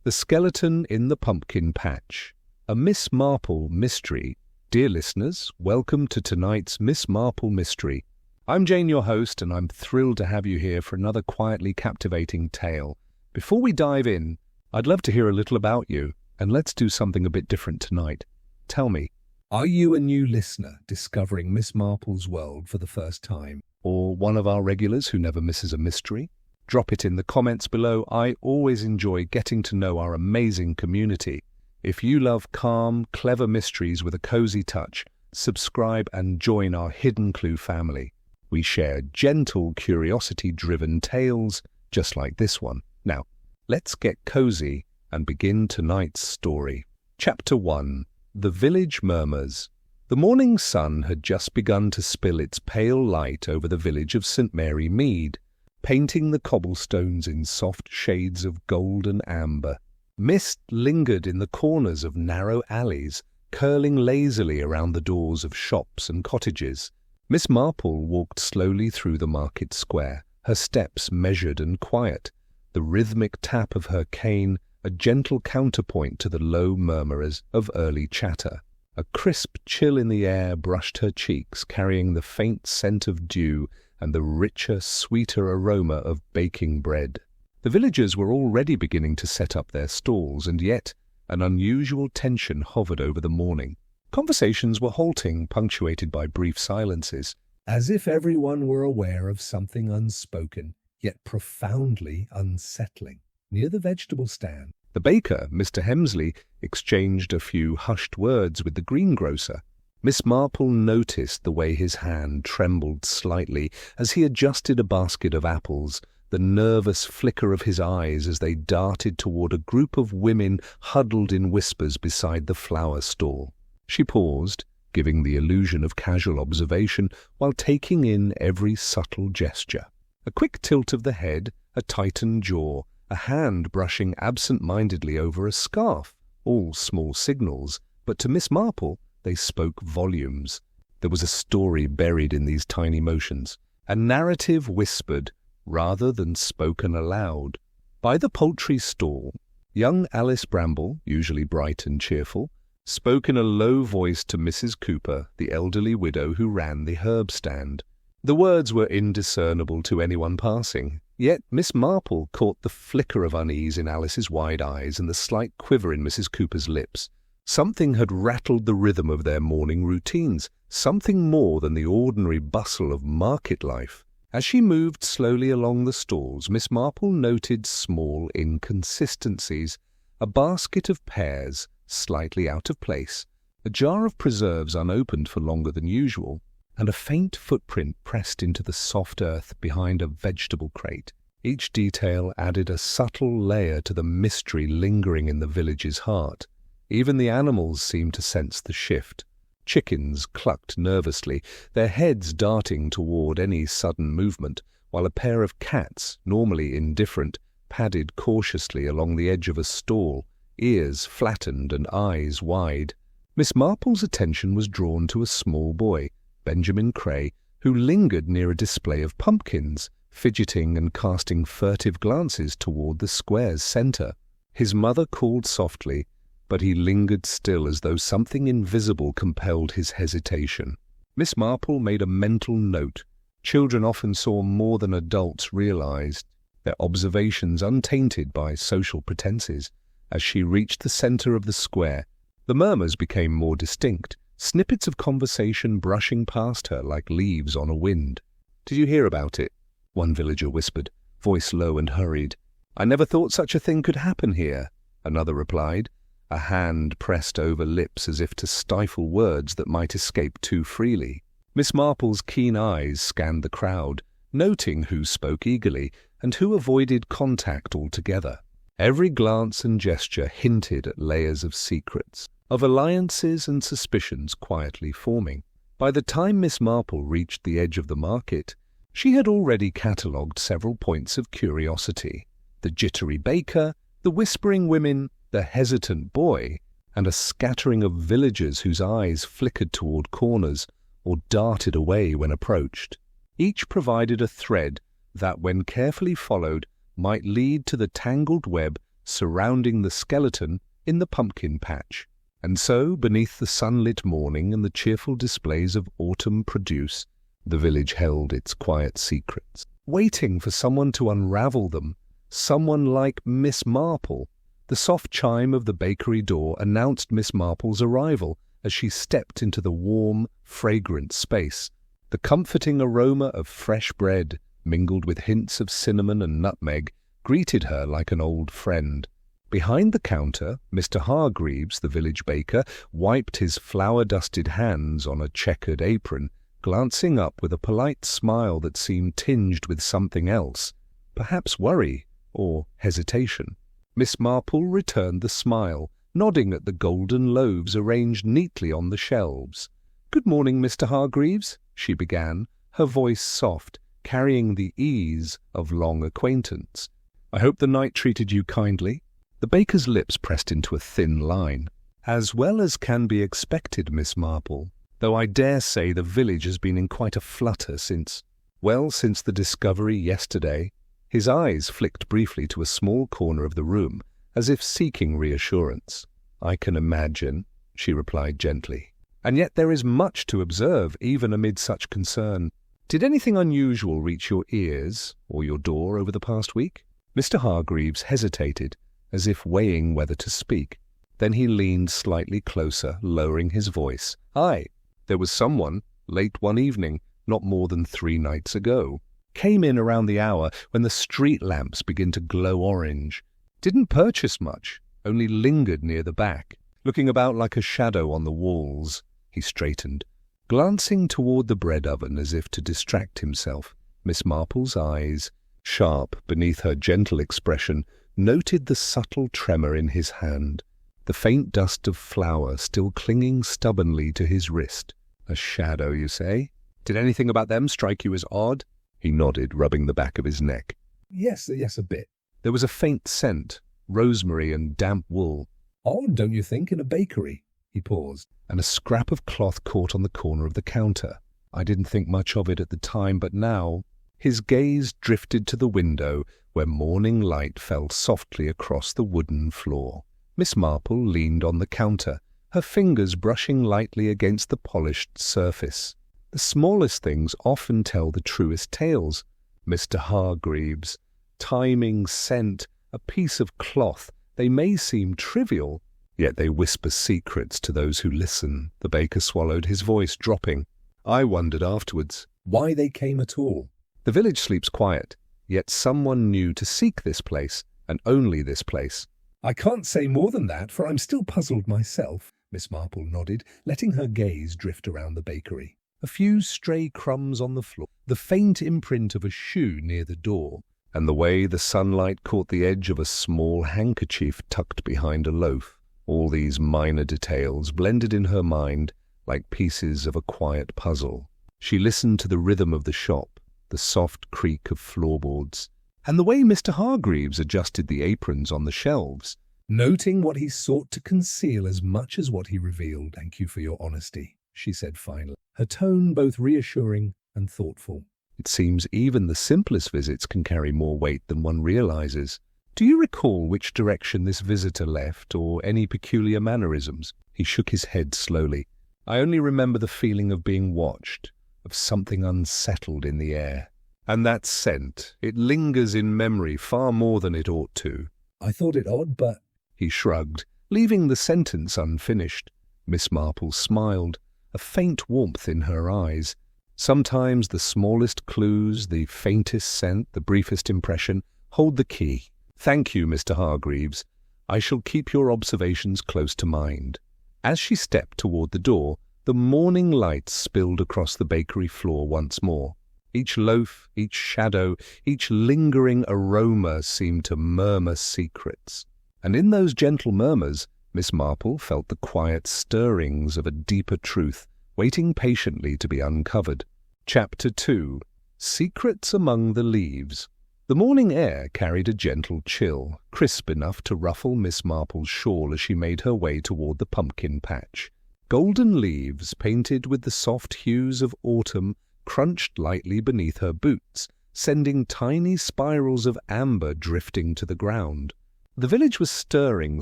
The Skeleton in the Pumpkin Patch, a Miss Marple mystery. Dear listeners, welcome to tonight's Miss Marple mystery. I'm Jane, your host, and I'm thrilled to have you here for another quietly captivating tale. Before we dive in, I'd love to hear a little about you, and let's do something a bit different tonight. Tell me, are you a new listener discovering Miss Marple's world for the first time? Or one of our regulars who never misses a mystery? Drop it in the comments below. I always enjoy getting to know our amazing community. If you love calm, clever mysteries with a cozy touch, subscribe and join our Hidden Clue family. We share gentle, curiosity-driven tales just like this one. Now, let's get cozy and begin tonight's story. Chapter 1. The Village Murmurs. The morning sun had just begun to spill its pale light over the village of St. Mary Mead, painting the cobblestones in soft shades of gold and amber. Mist lingered in the corners of narrow alleys, curling lazily around the doors of shops and cottages. Miss Marple walked slowly through the market square, her steps measured and quiet, the rhythmic tap of her cane a gentle counterpoint to the low murmurs of early chatter. A crisp chill in the air brushed her cheeks, carrying the faint scent of dew and the richer, sweeter aroma of baking bread. The villagers were already beginning to set up their stalls, and yet an unusual tension hovered over the morning. Conversations were halting, punctuated by brief silences, as if everyone were aware of something unspoken, yet profoundly unsettling. Near the vegetable stand, the baker, Mr. Hemsley, exchanged a few hushed words with the greengrocer. Miss Marple noticed the way his hand trembled slightly as he adjusted a basket of apples, the nervous flicker of his eyes as they darted toward a group of women huddled in whispers beside the flower stall. She paused, giving the illusion of casual observation while taking in every subtle gesture. A quick tilt of the head, a tightened jaw, a hand brushing absent-mindedly over a scarf, all small signals, but to Miss Marple they spoke volumes. There was a story buried in these tiny motions, a narrative whispered rather than spoken aloud. By the poultry stall, young Alice Bramble, usually bright and cheerful, spoke in a low voice to Mrs. Cooper, the elderly widow who ran the herb stand. The words were indiscernible to anyone passing, yet Miss Marple caught the flicker of unease in Alice's wide eyes and the slight quiver in Mrs. Cooper's lips. Something had rattled the rhythm of their morning routines, something more than the ordinary bustle of market life. As she moved slowly along the stalls, Miss Marple noted small inconsistencies: a basket of pears slightly out of place, a jar of preserves unopened for longer than usual, and a faint footprint pressed into the soft earth behind a vegetable crate. Each detail added a subtle layer to the mystery lingering in the village's heart. Even the animals seemed to sense the shift. Chickens clucked nervously, their heads darting toward any sudden movement, while a pair of cats, normally indifferent, padded cautiously along the edge of a stall, ears flattened and eyes wide. Miss Marple's attention was drawn to a small boy, Benjamin Cray, who lingered near a display of pumpkins, fidgeting and casting furtive glances toward the square's center. His mother called softly, but he lingered still as though something invisible compelled his hesitation. Miss Marple made a mental note. Children often saw more than adults realized, their observations untainted by social pretenses. As she reached the center of the square, the murmurs became more distinct, snippets of conversation brushing past her like leaves on a wind. "Did you hear about it?" one villager whispered, voice low and hurried. "I never thought such a thing could happen here," another replied, a hand pressed over lips as if to stifle words that might escape too freely. Miss Marple's keen eyes scanned the crowd, noting who spoke eagerly and who avoided contact altogether. Every glance and gesture hinted at layers of secrets, of alliances and suspicions quietly forming. By the time Miss Marple reached the edge of the market, she had already catalogued several points of curiosity: the jittery baker, the whispering women, the hesitant boy, and a scattering of villagers whose eyes flickered toward corners or darted away when approached. Each provided a thread that, when carefully followed, might lead to the tangled web surrounding the skeleton in the pumpkin patch. And so, beneath the sunlit morning and the cheerful displays of autumn produce, the village held its quiet secrets, waiting for someone to unravel them, someone like Miss Marple. The soft chime of the bakery door announced Miss Marple's arrival as she stepped into the warm, fragrant space. The comforting aroma of fresh bread, mingled with hints of cinnamon and nutmeg, greeted her like an old friend. Behind the counter, Mr. Hargreaves, the village baker, wiped his flour-dusted hands on a checkered apron, glancing up with a polite smile that seemed tinged with something else, perhaps worry or hesitation. Miss Marple returned the smile, nodding at the golden loaves arranged neatly on the shelves. "Good morning, Mr. Hargreaves," she began, her voice soft, carrying the ease of long acquaintance. "I hope the night treated you kindly." The baker's lips pressed into a thin line. "As well as can be expected, Miss Marple, though I dare say the village has been in quite a flutter since the discovery yesterday." His eyes flicked briefly to a small corner of the room, as if seeking reassurance. "I can imagine," she replied gently. "And yet there is much to observe, even amid such concern. Did anything unusual reach your ears or your door over the past week?" Mr. Hargreaves hesitated, as if weighing whether to speak. Then he leaned slightly closer, lowering his voice. "Aye, there was someone, late one evening, not more than 3 nights ago. Came in around the hour when the street lamps begin to glow orange. Didn't purchase much, only lingered near the back, looking about like a shadow on the walls." He straightened, glancing toward the bread oven as if to distract himself. Miss Marple's eyes, sharp beneath her gentle expression, noted the subtle tremor in his hand, the faint dust of flour still clinging stubbornly to his wrist. "A shadow, you say? Did anything about them strike you as odd?" He nodded, rubbing the back of his neck. Yes, a bit. There was a faint scent, rosemary and damp wool. Odd, don't you think, in a bakery?" He paused, and a scrap of cloth caught on the corner of the counter. "I didn't think much of it at the time, but now—" His gaze drifted to the window, where morning light fell softly across the wooden floor. Miss Marple leaned on the counter, her fingers brushing lightly against the polished surface. "The smallest things often tell the truest tales, Mr. Hargreaves. Timing, scent, a piece of cloth, they may seem trivial, yet they whisper secrets to those who listen." The baker swallowed, his voice dropping. "I wondered afterwards why they came at all. The village sleeps quiet, yet someone knew to seek this place, and only this place." "I can't say more than that, for I'm still puzzled myself," Miss Marple nodded, letting her gaze drift around the bakery. A few stray crumbs on the floor, the faint imprint of a shoe near the door, and the way the sunlight caught the edge of a small handkerchief tucked behind a loaf. All these minor details blended in her mind like pieces of a quiet puzzle. She listened to the rhythm of the shop, the soft creak of floorboards, and the way Mr. Hargreaves adjusted the aprons on the shelves, noting what he sought to conceal as much as what he revealed. "Thank you for your honesty," she said finally, her tone both reassuring and thoughtful. "It seems even the simplest visits can carry more weight than one realizes. Do you recall which direction this visitor left, or any peculiar mannerisms?" He shook his head slowly. "I only remember the feeling of being watched, of something unsettled in the air. And that scent, it lingers in memory far more than it ought to." "I thought it odd, but—" He shrugged, leaving the sentence unfinished. Miss Marple smiled, a faint warmth in her eyes. Sometimes the smallest clues, the faintest scent, the briefest impression, hold the key. "Thank you, Mr. Hargreaves. I shall keep your observations close to mind." As she stepped toward the door, the morning light spilled across the bakery floor once more. Each loaf, each shadow, each lingering aroma seemed to murmur secrets. And in those gentle murmurs, Miss Marple felt the quiet stirrings of a deeper truth, waiting patiently to be uncovered. Chapter 2. Secrets Among the Leaves. The morning air carried a gentle chill, crisp enough to ruffle Miss Marple's shawl as she made her way toward the pumpkin patch. Golden leaves, painted with the soft hues of autumn, crunched lightly beneath her boots, sending tiny spirals of amber drifting to the ground. The village was stirring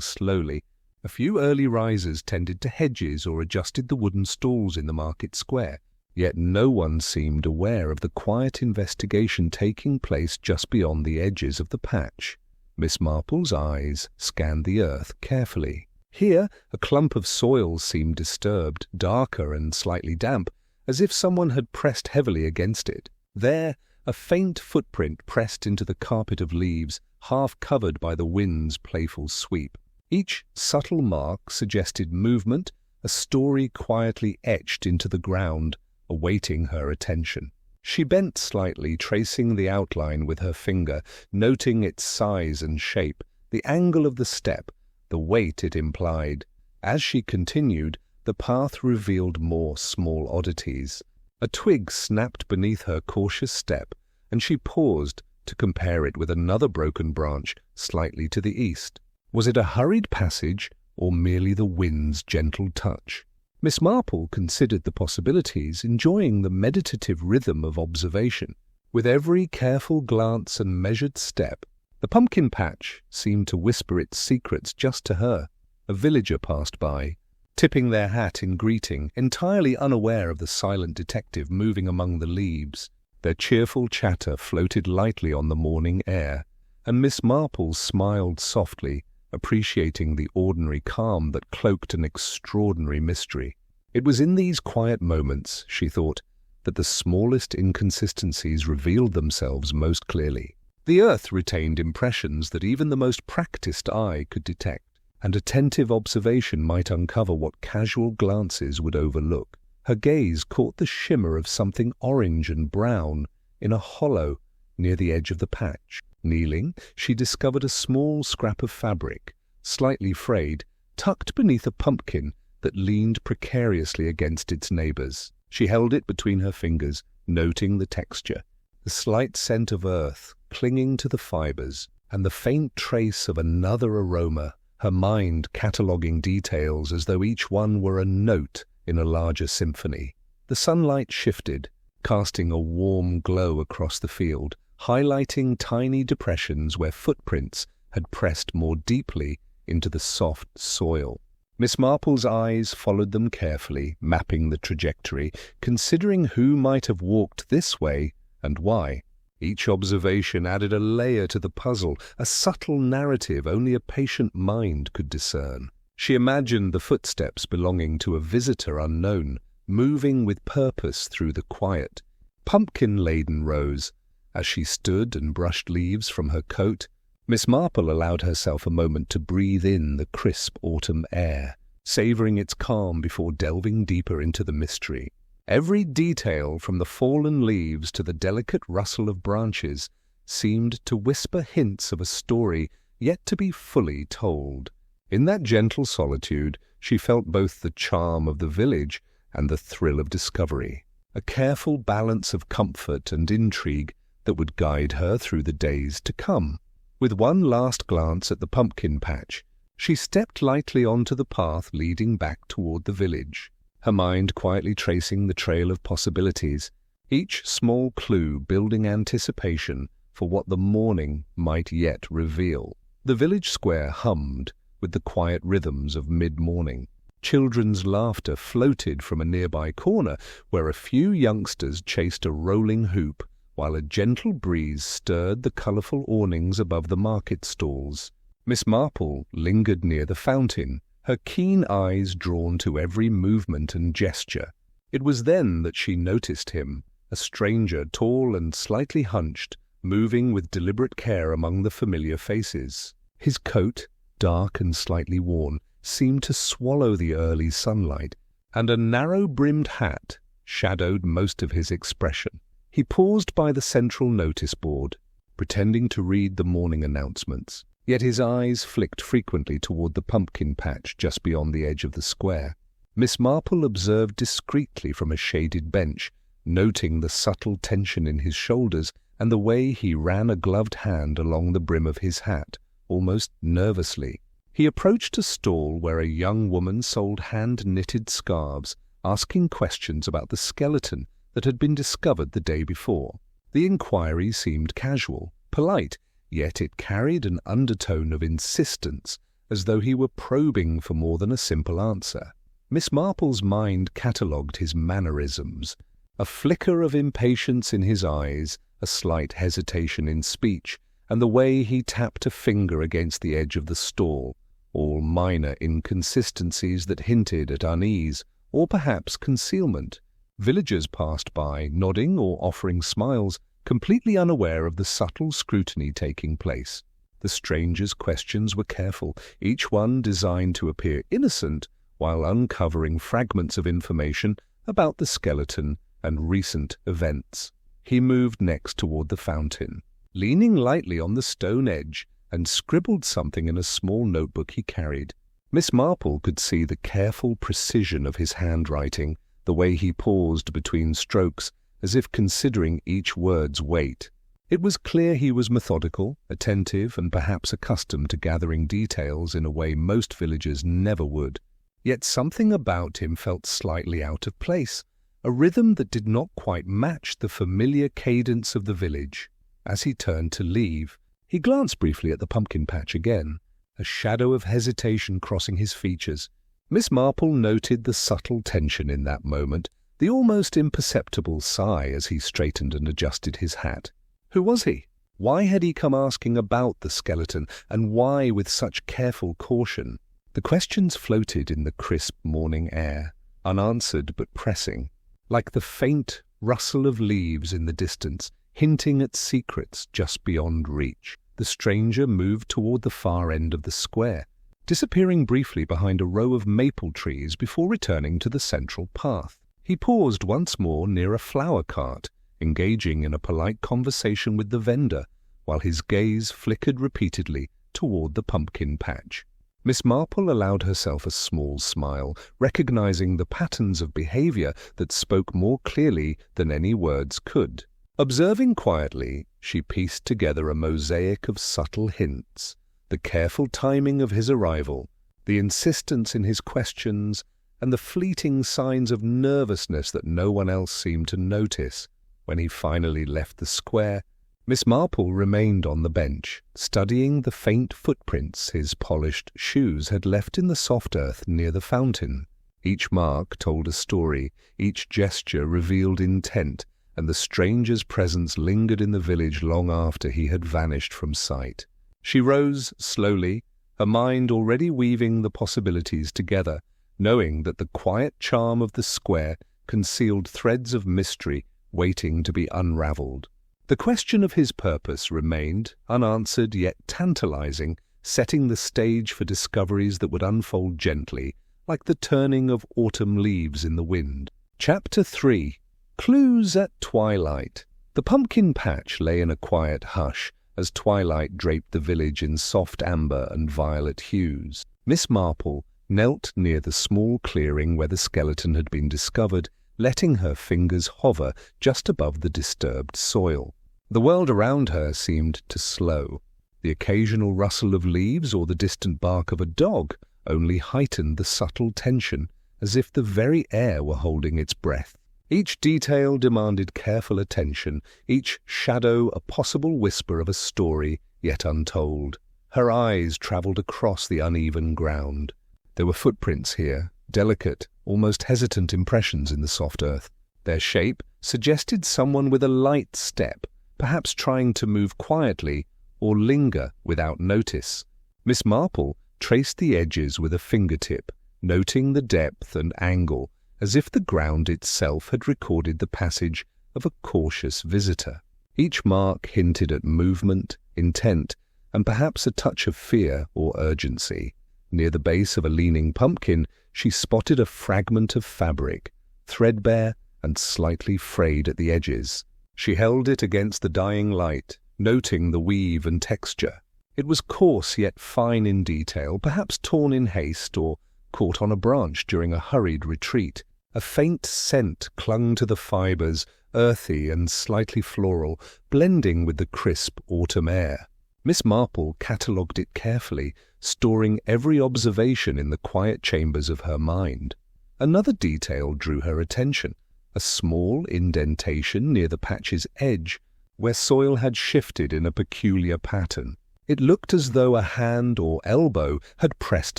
slowly. A few early risers tended to hedges or adjusted the wooden stalls in the market square, yet no one seemed aware of the quiet investigation taking place just beyond the edges of the patch. Miss Marple's eyes scanned the earth carefully. Here, a clump of soil seemed disturbed, darker and slightly damp, as if someone had pressed heavily against it. There, a faint footprint pressed into the carpet of leaves, half covered by the wind's playful sweep. Each subtle mark suggested movement, a story quietly etched into the ground, awaiting her attention. She bent slightly, tracing the outline with her finger, noting its size and shape, the angle of the step, the weight it implied. As she continued, the path revealed more small oddities. A twig snapped beneath her cautious step, and she paused to compare it with another broken branch slightly to the east. Was it a hurried passage, or merely the wind's gentle touch? Miss Marple considered the possibilities, enjoying the meditative rhythm of observation. With every careful glance and measured step, the pumpkin patch seemed to whisper its secrets just to her. A villager passed by, tipping their hat in greeting, entirely unaware of the silent detective moving among the leaves. Their cheerful chatter floated lightly on the morning air, and Miss Marple smiled softly, appreciating the ordinary calm that cloaked an extraordinary mystery. It was in these quiet moments, she thought, that the smallest inconsistencies revealed themselves most clearly. The earth retained impressions that even the most practiced eye could detect, and attentive observation might uncover what casual glances would overlook. Her gaze caught the shimmer of something orange and brown in a hollow near the edge of the patch. Kneeling, she discovered a small scrap of fabric, slightly frayed, tucked beneath a pumpkin that leaned precariously against its neighbors. She held it between her fingers, noting the texture, the slight scent of earth clinging to the fibers, and the faint trace of another aroma, her mind cataloguing details as though each one were a note in a larger symphony. The sunlight shifted, casting a warm glow across the field, highlighting tiny depressions where footprints had pressed more deeply into the soft soil. Miss Marple's eyes followed them carefully, mapping the trajectory, considering who might have walked this way and why. Each observation added a layer to the puzzle, a subtle narrative only a patient mind could discern. She imagined the footsteps belonging to a visitor unknown, moving with purpose through the quiet, pumpkin-laden rows. As she stood and brushed leaves from her coat, Miss Marple allowed herself a moment to breathe in the crisp autumn air, savouring its calm before delving deeper into the mystery. Every detail, from the fallen leaves to the delicate rustle of branches, seemed to whisper hints of a story yet to be fully told. In that gentle solitude, she felt both the charm of the village and the thrill of discovery, a careful balance of comfort and intrigue that would guide her through the days to come. With one last glance at the pumpkin patch, she stepped lightly onto the path leading back toward the village, her mind quietly tracing the trail of possibilities, each small clue building anticipation for what the morning might yet reveal. The village square hummed with the quiet rhythms of mid-morning. Children's laughter floated from a nearby corner where a few youngsters chased a rolling hoop, while a gentle breeze stirred the colourful awnings above the market stalls. Miss Marple lingered near the fountain, her keen eyes drawn to every movement and gesture. It was then that she noticed him, a stranger, tall and slightly hunched, moving with deliberate care among the familiar faces. His coat, dark and slightly worn, seemed to swallow the early sunlight, and a narrow-brimmed hat shadowed most of his expression. He paused by the central notice board, pretending to read the morning announcements, yet his eyes flicked frequently toward the pumpkin patch just beyond the edge of the square. Miss Marple observed discreetly from a shaded bench, noting the subtle tension in his shoulders and the way he ran a gloved hand along the brim of his hat, almost nervously. He approached a stall where a young woman sold hand-knitted scarves, asking questions about the skeleton that had been discovered the day before. The inquiry seemed casual, polite, yet it carried an undertone of insistence, as though he were probing for more than a simple answer. Miss Marple's mind catalogued his mannerisms, a flicker of impatience in his eyes, a slight hesitation in speech, and the way he tapped a finger against the edge of the stall, all minor inconsistencies that hinted at unease, or perhaps concealment. Villagers passed by, nodding or offering smiles, completely unaware of the subtle scrutiny taking place. The stranger's questions were careful, each one designed to appear innocent, while uncovering fragments of information about the skeleton and recent events. He moved next toward the fountain, leaning lightly on the stone edge, and scribbled something in a small notebook he carried. Miss Marple could see the careful precision of his handwriting, the way he paused between strokes, as if considering each word's weight. It was clear he was methodical, attentive, and perhaps accustomed to gathering details in a way most villagers never would. Yet something about him felt slightly out of place, a rhythm that did not quite match the familiar cadence of the village. As he turned to leave, he glanced briefly at the pumpkin patch again, a shadow of hesitation crossing his features. Miss Marple noted the subtle tension in that moment, the almost imperceptible sigh as he straightened and adjusted his hat. Who was he? Why had he come asking about the skeleton, and why with such careful caution? The questions floated in the crisp morning air, unanswered but pressing, like the faint rustle of leaves in the distance, hinting at secrets just beyond reach. The stranger moved toward the far end of the square, disappearing briefly behind a row of maple trees before returning to the central path. He paused once more near a flower cart, engaging in a polite conversation with the vendor, while his gaze flickered repeatedly toward the pumpkin patch. Miss Marple allowed herself a small smile, recognizing the patterns of behavior that spoke more clearly than any words could. Observing quietly, she pieced together a mosaic of subtle hints: the careful timing of his arrival, the insistence in his questions, and the fleeting signs of nervousness that no one else seemed to notice. When he finally left the square, Miss Marple remained on the bench, studying the faint footprints his polished shoes had left in the soft earth near the fountain. Each mark told a story, each gesture revealed intent, and the stranger's presence lingered in the village long after he had vanished from sight. She rose slowly, her mind already weaving the possibilities together, knowing that the quiet charm of the square concealed threads of mystery waiting to be unraveled. The question of his purpose remained unanswered yet tantalizing, setting the stage for discoveries that would unfold gently, like the turning of autumn leaves in the wind. Chapter 3. Clues at Twilight. The pumpkin patch lay in a quiet hush as twilight draped the village in soft amber and violet hues. Miss Marple knelt near the small clearing where the skeleton had been discovered, letting her fingers hover just above the disturbed soil. The world around her seemed to slow. The occasional rustle of leaves or the distant bark of a dog only heightened the subtle tension, as if the very air were holding its breath. Each detail demanded careful attention, each shadow a possible whisper of a story yet untold. Her eyes travelled across the uneven ground. There were footprints here, delicate, almost hesitant impressions in the soft earth. Their shape suggested someone with a light step, perhaps trying to move quietly or linger without notice. Miss Marple traced the edges with a fingertip, noting the depth and angle, as if the ground itself had recorded the passage of a cautious visitor. Each mark hinted at movement, intent, and perhaps a touch of fear or urgency. Near the base of a leaning pumpkin, she spotted a fragment of fabric, threadbare and slightly frayed at the edges. She held it against the dying light, noting the weave and texture. It was coarse yet fine in detail, perhaps torn in haste or caught on a branch during a hurried retreat. A faint scent clung to the fibers, earthy and slightly floral, blending with the crisp autumn air. Miss Marple catalogued it carefully, storing every observation in the quiet chambers of her mind. Another detail drew her attention: a small indentation near the patch's edge, where soil had shifted in a peculiar pattern. It looked as though a hand or elbow had pressed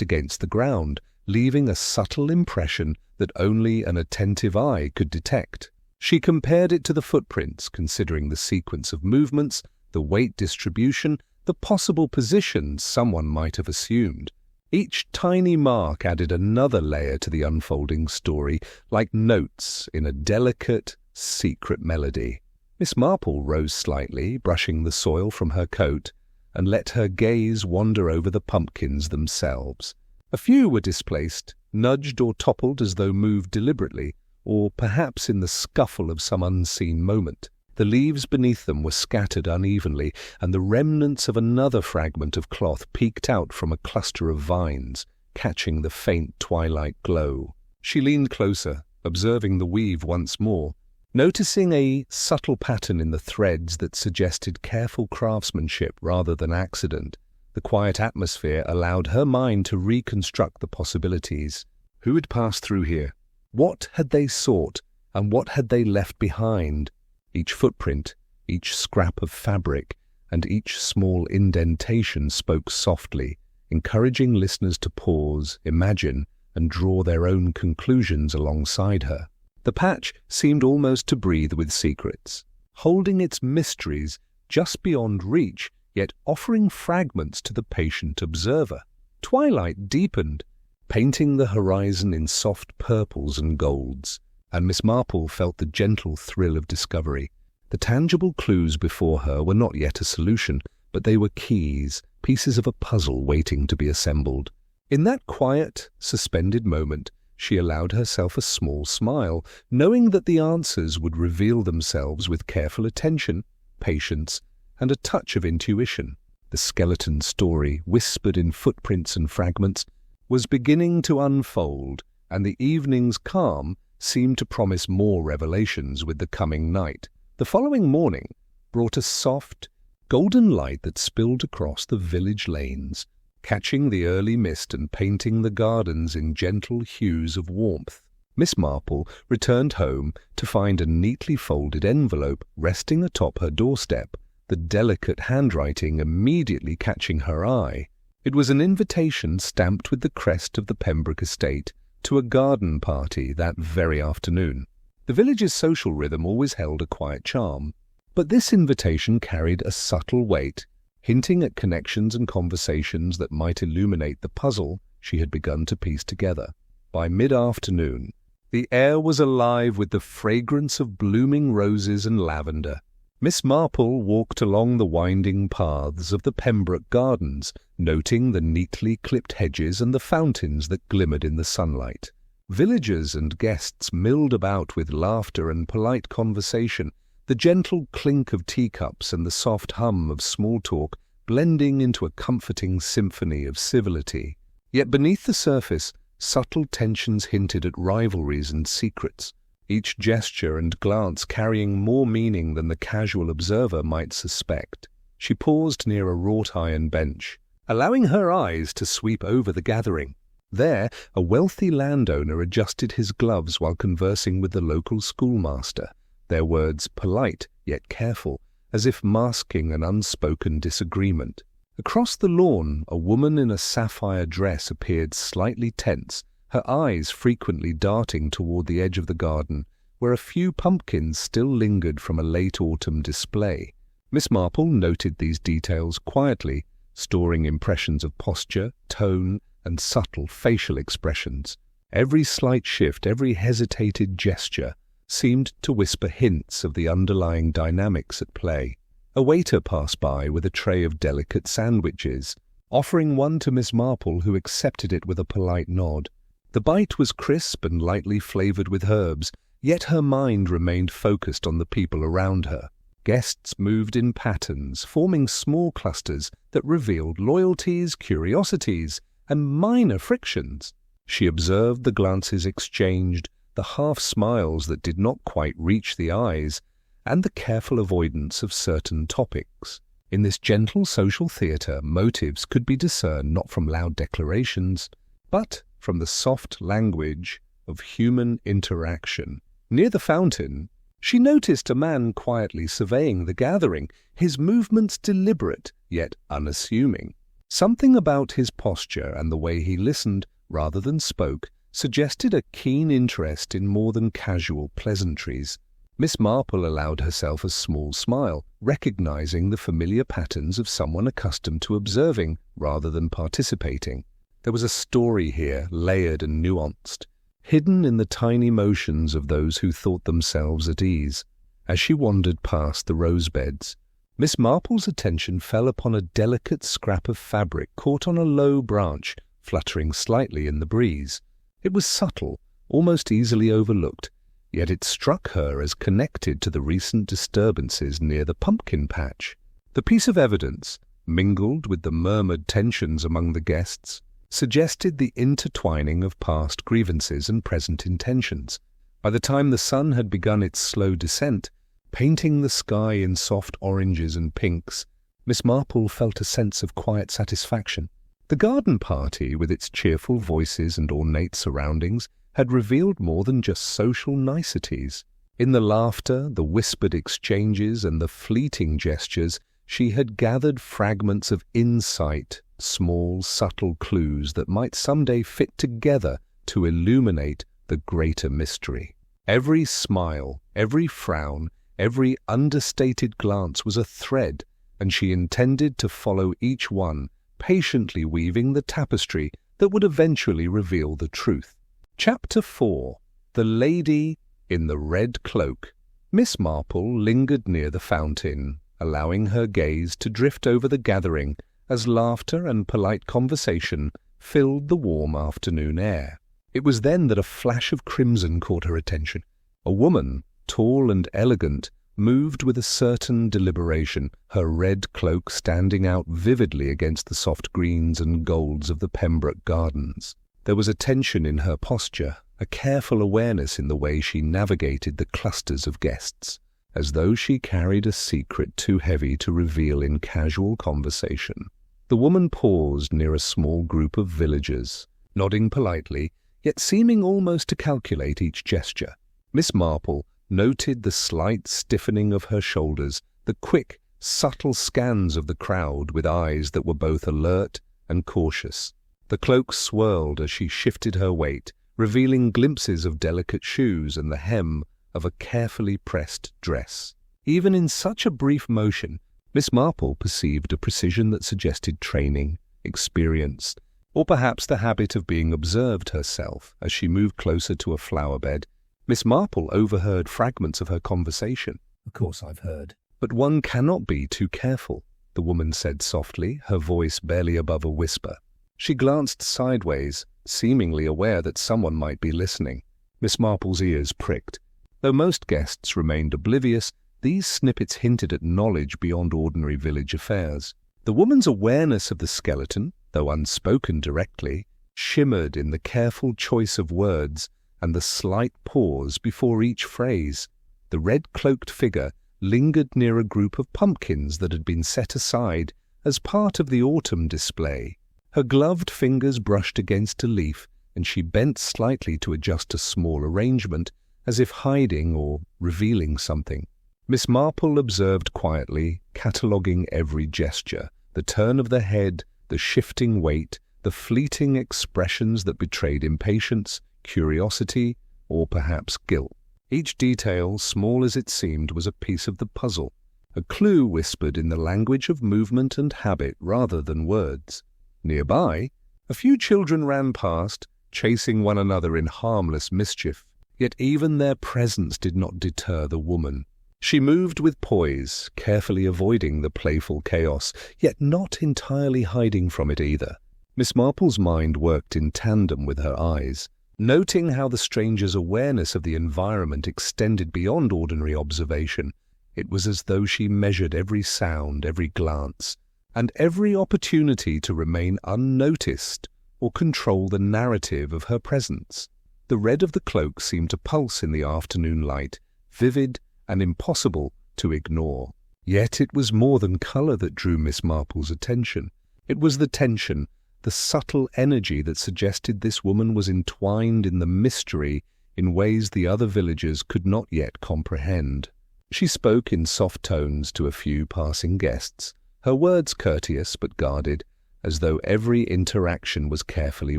against the ground, leaving a subtle impression that only an attentive eye could detect. She compared it to the footprints, considering the sequence of movements, the weight distribution, the possible positions someone might have assumed. Each tiny mark added another layer to the unfolding story, like notes in a delicate, secret melody. Miss Marple rose slightly, brushing the soil from her coat, and let her gaze wander over the pumpkins themselves. A few were displaced, nudged or toppled as though moved deliberately, or perhaps in the scuffle of some unseen moment. The leaves beneath them were scattered unevenly, and the remnants of another fragment of cloth peeked out from a cluster of vines, catching the faint twilight glow. She leaned closer, observing the weave once more, noticing a subtle pattern in the threads that suggested careful craftsmanship rather than accident. The quiet atmosphere allowed her mind to reconstruct the possibilities. Who had passed through here? What had they sought, and what had they left behind? Each footprint, each scrap of fabric, and each small indentation spoke softly, encouraging listeners to pause, imagine, and draw their own conclusions alongside her. The patch seemed almost to breathe with secrets, holding its mysteries just beyond reach, yet offering fragments to the patient observer. Twilight deepened, painting the horizon in soft purples and golds, and Miss Marple felt the gentle thrill of discovery. The tangible clues before her were not yet a solution, but they were keys, pieces of a puzzle waiting to be assembled. In that quiet, suspended moment, she allowed herself a small smile, knowing that the answers would reveal themselves with careful attention, patience, and a touch of intuition. The skeleton story, whispered in footprints and fragments, was beginning to unfold, and the evening's calm seemed to promise more revelations with the coming night. The following morning brought a soft, golden light that spilled across the village lanes, catching the early mist and painting the gardens in gentle hues of warmth. Miss Marple returned home to find a neatly folded envelope resting atop her doorstep, the delicate handwriting immediately catching her eye. It was an invitation stamped with the crest of the Pembroke estate to a garden party that very afternoon. The village's social rhythm always held a quiet charm, but this invitation carried a subtle weight, hinting at connections and conversations that might illuminate the puzzle she had begun to piece together. By mid-afternoon, the air was alive with the fragrance of blooming roses and lavender. Miss Marple walked along the winding paths of the Pembroke gardens, noting the neatly clipped hedges and the fountains that glimmered in the sunlight. Villagers and guests milled about with laughter and polite conversation, the gentle clink of teacups and the soft hum of small talk blending into a comforting symphony of civility. Yet beneath the surface, subtle tensions hinted at rivalries and secrets, each gesture and glance carrying more meaning than the casual observer might suspect. She paused near a wrought-iron bench, allowing her eyes to sweep over the gathering. There, a wealthy landowner adjusted his gloves while conversing with the local schoolmaster, their words polite yet careful, as if masking an unspoken disagreement. Across the lawn, a woman in a sapphire dress appeared slightly tense, her eyes frequently darting toward the edge of the garden, where a few pumpkins still lingered from a late autumn display. Miss Marple noted these details quietly, storing impressions of posture, tone, and subtle facial expressions. Every slight shift, every hesitated gesture, seemed to whisper hints of the underlying dynamics at play. A waiter passed by with a tray of delicate sandwiches, offering one to Miss Marple, who accepted it with a polite nod. The bite was crisp and lightly flavored with herbs, yet her mind remained focused on the people around her. Guests moved in patterns, forming small clusters that revealed loyalties, curiosities, and minor frictions. She observed the glances exchanged, the half-smiles that did not quite reach the eyes, and the careful avoidance of certain topics. In this gentle social theatre, motives could be discerned not from loud declarations, but from the soft language of human interaction. Near the fountain, She noticed a man quietly surveying the gathering, his movements deliberate yet unassuming. Something about his posture and the way he listened rather than spoke suggested a keen interest in more than casual pleasantries. Miss Marple allowed herself a small smile, recognizing the familiar patterns of someone accustomed to observing rather than participating. There was a story here, layered and nuanced, hidden in the tiny motions of those who thought themselves at ease. As she wandered past the rose beds, Miss Marple's attention fell upon a delicate scrap of fabric caught on a low branch, fluttering slightly in the breeze. It was subtle, almost easily overlooked, yet it struck her as connected to the recent disturbances near the pumpkin patch. The piece of evidence, mingled with the murmured tensions among the guests, suggested the intertwining of past grievances and present intentions. By the time the sun had begun its slow descent, painting the sky in soft oranges and pinks, Miss Marple felt a sense of quiet satisfaction. The garden party, with its cheerful voices and ornate surroundings, had revealed more than just social niceties. In the laughter, the whispered exchanges, and the fleeting gestures, she had gathered fragments of insight, small, subtle clues that might someday fit together to illuminate the greater mystery. Every smile, every frown, every understated glance was a thread, and she intended to follow each one, patiently weaving the tapestry that would eventually reveal the truth. Chapter 4. The Lady in the Red Cloak. Miss Marple lingered near the fountain, allowing her gaze to drift over the gathering as laughter and polite conversation filled the warm afternoon air. It was then that a flash of crimson caught her attention. A woman, tall and elegant, moved with a certain deliberation, her red cloak standing out vividly against the soft greens and golds of the Pembroke Gardens. There was a tension in her posture, a careful awareness in the way she navigated the clusters of guests, as though she carried a secret too heavy to reveal in casual conversation. The woman paused near a small group of villagers, nodding politely, yet seeming almost to calculate each gesture. Miss Marple noted the slight stiffening of her shoulders, the quick, subtle scans of the crowd with eyes that were both alert and cautious. The cloak swirled as she shifted her weight, revealing glimpses of delicate shoes and the hem of a carefully pressed dress. Even in such a brief motion, Miss Marple perceived a precision that suggested training, experience, or perhaps the habit of being observed herself as she moved closer to a flower bed. Miss Marple overheard fragments of her conversation. "Of course I've heard." "But one cannot be too careful," the woman said softly, her voice barely above a whisper. She glanced sideways, seemingly aware that someone might be listening. Miss Marple's ears pricked. Though most guests remained oblivious, these snippets hinted at knowledge beyond ordinary village affairs. The woman's awareness of the skeleton, though unspoken directly, shimmered in the careful choice of words and the slight pause before each phrase. The red-cloaked figure lingered near a group of pumpkins that had been set aside as part of the autumn display. Her gloved fingers brushed against a leaf, and she bent slightly to adjust a small arrangement, as if hiding or revealing something. Miss Marple observed quietly, cataloguing every gesture, the turn of the head, the shifting weight, the fleeting expressions that betrayed impatience, curiosity, or perhaps guilt. Each detail, small as it seemed, was a piece of the puzzle, a clue whispered in the language of movement and habit rather than words. Nearby, a few children ran past, chasing one another in harmless mischief, yet even their presence did not deter the woman. She moved with poise, carefully avoiding the playful chaos, yet not entirely hiding from it either. Miss Marple's mind worked in tandem with her eyes, noting how the stranger's awareness of the environment extended beyond ordinary observation. It was as though she measured every sound, every glance, and every opportunity to remain unnoticed or control the narrative of her presence. The red of the cloak seemed to pulse in the afternoon light, vivid and impossible to ignore. Yet it was more than colour that drew Miss Marple's attention. It was the tension, the subtle energy that suggested this woman was entwined in the mystery in ways the other villagers could not yet comprehend. She spoke in soft tones to a few passing guests, her words courteous but guarded, as though every interaction was carefully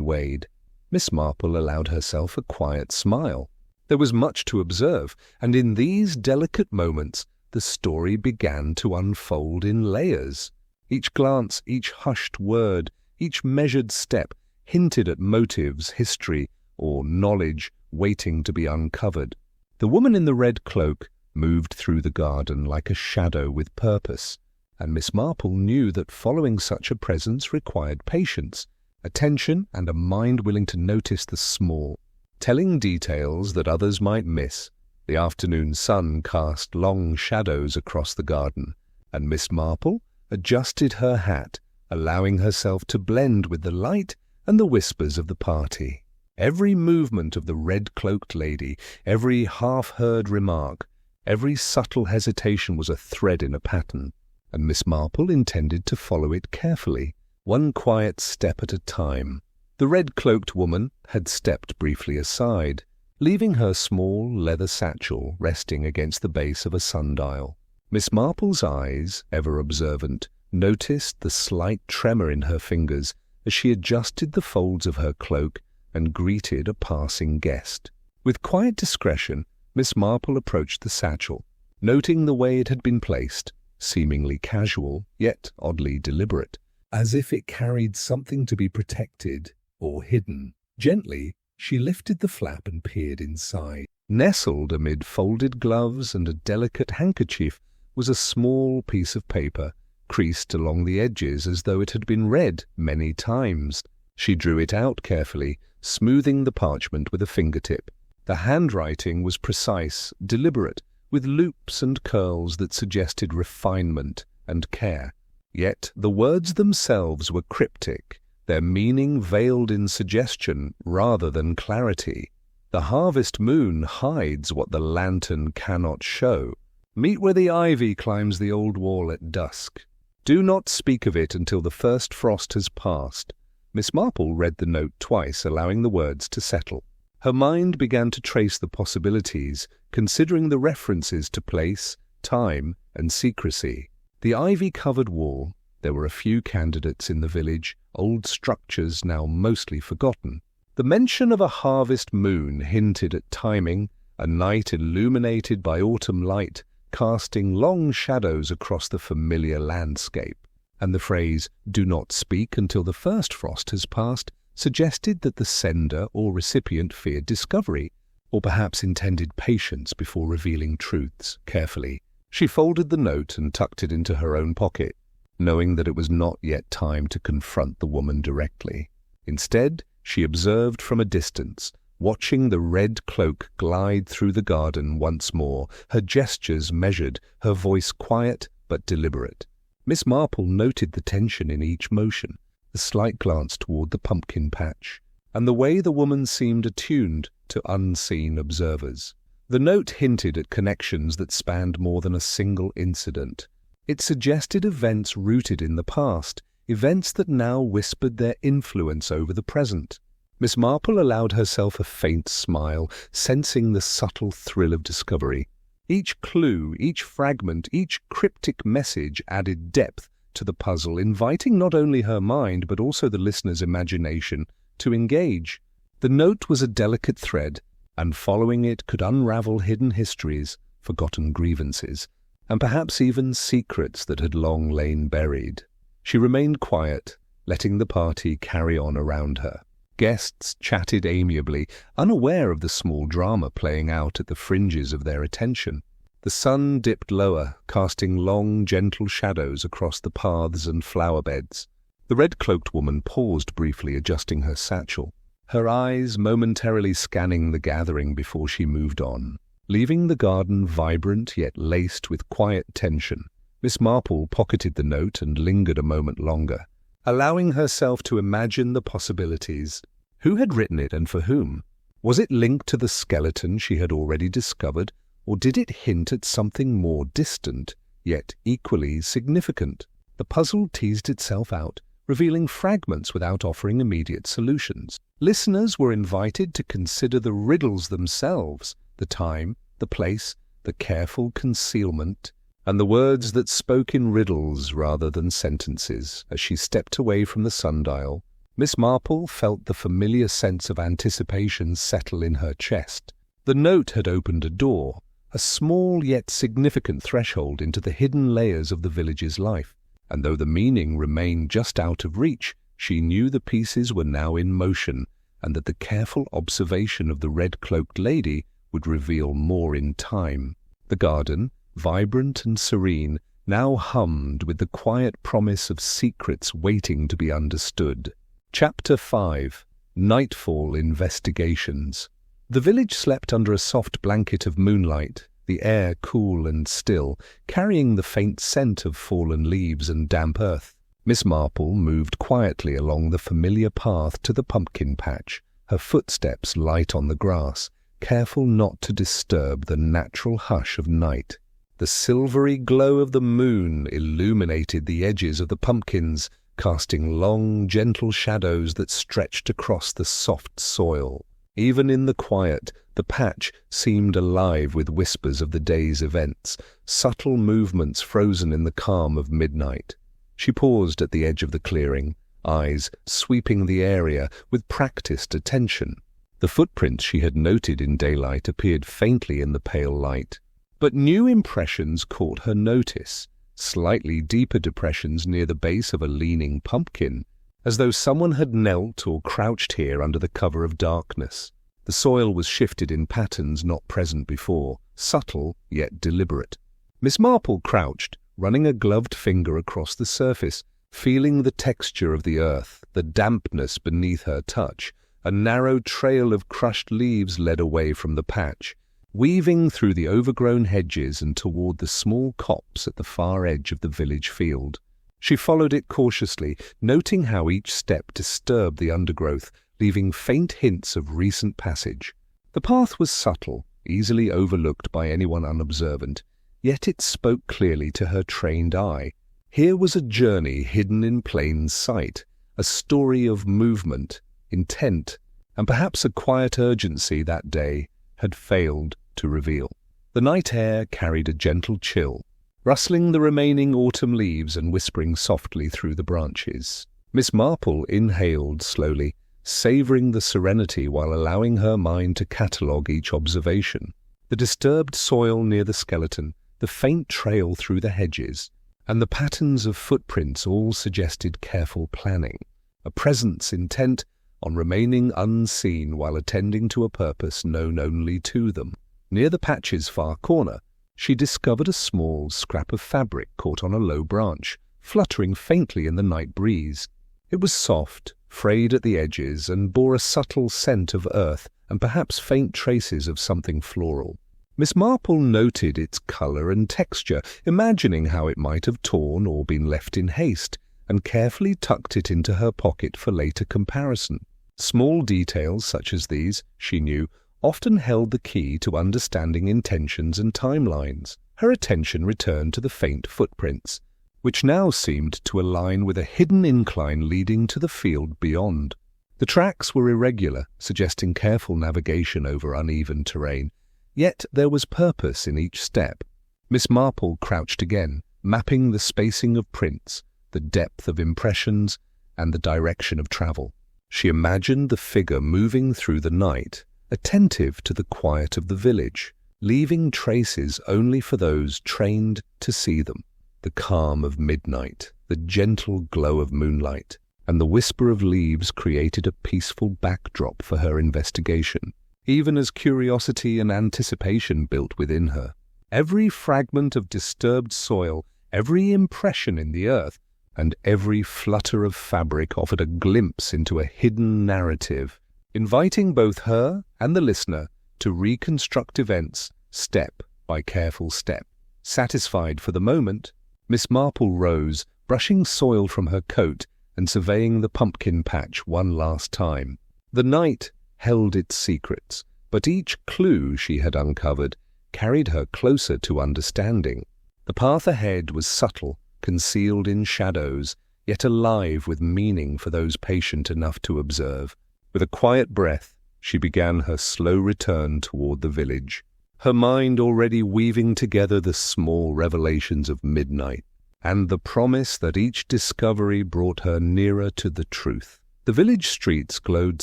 weighed. Miss Marple allowed herself a quiet smile. There was much to observe, and in these delicate moments the story began to unfold in layers. Each glance, each hushed word, each measured step hinted at motives, history, or knowledge waiting to be uncovered. The woman in the red cloak moved through the garden like a shadow with purpose, and Miss Marple knew that following such a presence required patience, attention, and a mind willing to notice the small, telling details that others might miss. The afternoon sun cast long shadows across the garden, and Miss Marple adjusted her hat, allowing herself to blend with the light and the whispers of the party. Every movement of the red-cloaked lady, every half-heard remark, every subtle hesitation was a thread in a pattern, and Miss Marple intended to follow it carefully, one quiet step at a time. The red-cloaked woman had stepped briefly aside, leaving her small leather satchel resting against the base of a sundial. Miss Marple's eyes, ever observant, noticed the slight tremor in her fingers as she adjusted the folds of her cloak and greeted a passing guest. With quiet discretion, Miss Marple approached the satchel, noting the way it had been placed, seemingly casual, yet oddly deliberate, as if it carried something to be protected or hidden. Gently, she lifted the flap and peered inside. Nestled amid folded gloves and a delicate handkerchief was a small piece of paper, creased along the edges as though it had been read many times. She drew it out carefully, smoothing the parchment with a fingertip. The handwriting was precise, deliberate, with loops and curls that suggested refinement and care. Yet the words themselves were cryptic, their meaning veiled in suggestion rather than clarity. The harvest moon hides what the lantern cannot show. Meet where the ivy climbs the old wall at dusk. Do not speak of it until the first frost has passed. Miss Marple read the note twice, allowing the words to settle. Her mind began to trace the possibilities, considering the references to place, time, and secrecy. The ivy-covered wall. There were a few candidates in the village, old structures now mostly forgotten. The mention of a harvest moon hinted at timing, a night illuminated by autumn light, casting long shadows across the familiar landscape. And the phrase, "do not speak until the first frost has passed," suggested that the sender or recipient feared discovery, or perhaps intended patience before revealing truths. Carefully, she folded the note and tucked it into her own pocket, knowing that it was not yet time to confront the woman directly. Instead, she observed from a distance, watching the red cloak glide through the garden once more, her gestures measured, her voice quiet but deliberate. Miss Marple noted the tension in each motion, the slight glance toward the pumpkin patch, and the way the woman seemed attuned to unseen observers. The note hinted at connections that spanned more than a single incident. It suggested events rooted in the past, events that now whispered their influence over the present. Miss Marple allowed herself a faint smile, sensing the subtle thrill of discovery. Each clue, each fragment, each cryptic message added depth to the puzzle, inviting not only her mind but also the listener's imagination to engage. The note was a delicate thread, and following it could unravel hidden histories, forgotten grievances, and perhaps even secrets that had long lain buried. She remained quiet, letting the party carry on around her. Guests chatted amiably, unaware of the small drama playing out at the fringes of their attention. The sun dipped lower, casting long, gentle shadows across the paths and flower beds. The red-cloaked woman paused briefly, adjusting her satchel, her eyes momentarily scanning the gathering before she moved on. Leaving the garden vibrant yet laced with quiet tension, Miss Marple pocketed the note and lingered a moment longer, allowing herself to imagine the possibilities. Who had written it and for whom? Was it linked to the skeleton she had already discovered, or did it hint at something more distant, yet equally significant? The puzzle teased itself out, revealing fragments without offering immediate solutions. Listeners were invited to consider the riddles themselves, the time, the place, the careful concealment, and the words that spoke in riddles rather than sentences. As she stepped away from the sundial, Miss Marple felt the familiar sense of anticipation settle in her chest. The note had opened a door, a small yet significant threshold into the hidden layers of the village's life, and though the meaning remained just out of reach, she knew the pieces were now in motion, and that the careful observation of the red-cloaked lady would reveal more in time. The garden, vibrant and serene, now hummed with the quiet promise of secrets waiting to be understood. Chapter 5. Nightfall Investigations. The village slept under a soft blanket of moonlight, the air cool and still, carrying the faint scent of fallen leaves and damp earth. Miss Marple moved quietly along the familiar path to the pumpkin patch, her footsteps light on the grass, careful not to disturb the natural hush of night. The silvery glow of the moon illuminated the edges of the pumpkins, casting long, gentle shadows that stretched across the soft soil. Even in the quiet, the patch seemed alive with whispers of the day's events, subtle movements frozen in the calm of midnight. She paused at the edge of the clearing, eyes sweeping the area with practiced attention. The footprints she had noted in daylight appeared faintly in the pale light. But new impressions caught her notice, slightly deeper depressions near the base of a leaning pumpkin, as though someone had knelt or crouched here under the cover of darkness. The soil was shifted in patterns not present before, subtle yet deliberate. Miss Marple crouched, running a gloved finger across the surface, feeling the texture of the earth, the dampness beneath her touch. A narrow trail of crushed leaves led away from the patch, weaving through the overgrown hedges and toward the small copse at the far edge of the village field. She followed it cautiously, noting how each step disturbed the undergrowth, leaving faint hints of recent passage. The path was subtle, easily overlooked by anyone unobservant, yet it spoke clearly to her trained eye. Here was a journey hidden in plain sight, a story of movement, intent, and perhaps a quiet urgency that day had failed to reveal. The night air carried a gentle chill, rustling the remaining autumn leaves and whispering softly through the branches. Miss Marple inhaled slowly, savouring the serenity while allowing her mind to catalogue each observation. The disturbed soil near the skeleton, the faint trail through the hedges, and the patterns of footprints all suggested careful planning, a presence intent on remaining unseen while attending to a purpose known only to them. Near the patch's far corner, she discovered a small scrap of fabric caught on a low branch, fluttering faintly in the night breeze. It was soft, frayed at the edges, and bore a subtle scent of earth and perhaps faint traces of something floral. Miss Marple noted its colour and texture, imagining how it might have torn or been left in haste, and carefully tucked it into her pocket for later comparison. Small details such as these, she knew, often held the key to understanding intentions and timelines. Her attention returned to the faint footprints, which now seemed to align with a hidden incline leading to the field beyond. The tracks were irregular, suggesting careful navigation over uneven terrain, yet there was purpose in each step. Miss Marple crouched again, mapping the spacing of prints, the depth of impressions, and the direction of travel. She imagined the figure moving through the night, attentive to the quiet of the village, leaving traces only for those trained to see them. The calm of midnight, the gentle glow of moonlight, and the whisper of leaves created a peaceful backdrop for her investigation, even as curiosity and anticipation built within her. Every fragment of disturbed soil, every impression in the earth, and every flutter of fabric offered a glimpse into a hidden narrative, inviting both her and the listener to reconstruct events step by careful step. Satisfied for the moment, Miss Marple rose, brushing soil from her coat and surveying the pumpkin patch one last time. The night held its secrets, but each clue she had uncovered carried her closer to understanding. The path ahead was subtle, concealed in shadows, yet alive with meaning for those patient enough to observe. With a quiet breath, she began her slow return toward the village, her mind already weaving together the small revelations of midnight, and the promise that each discovery brought her nearer to the truth. The village streets glowed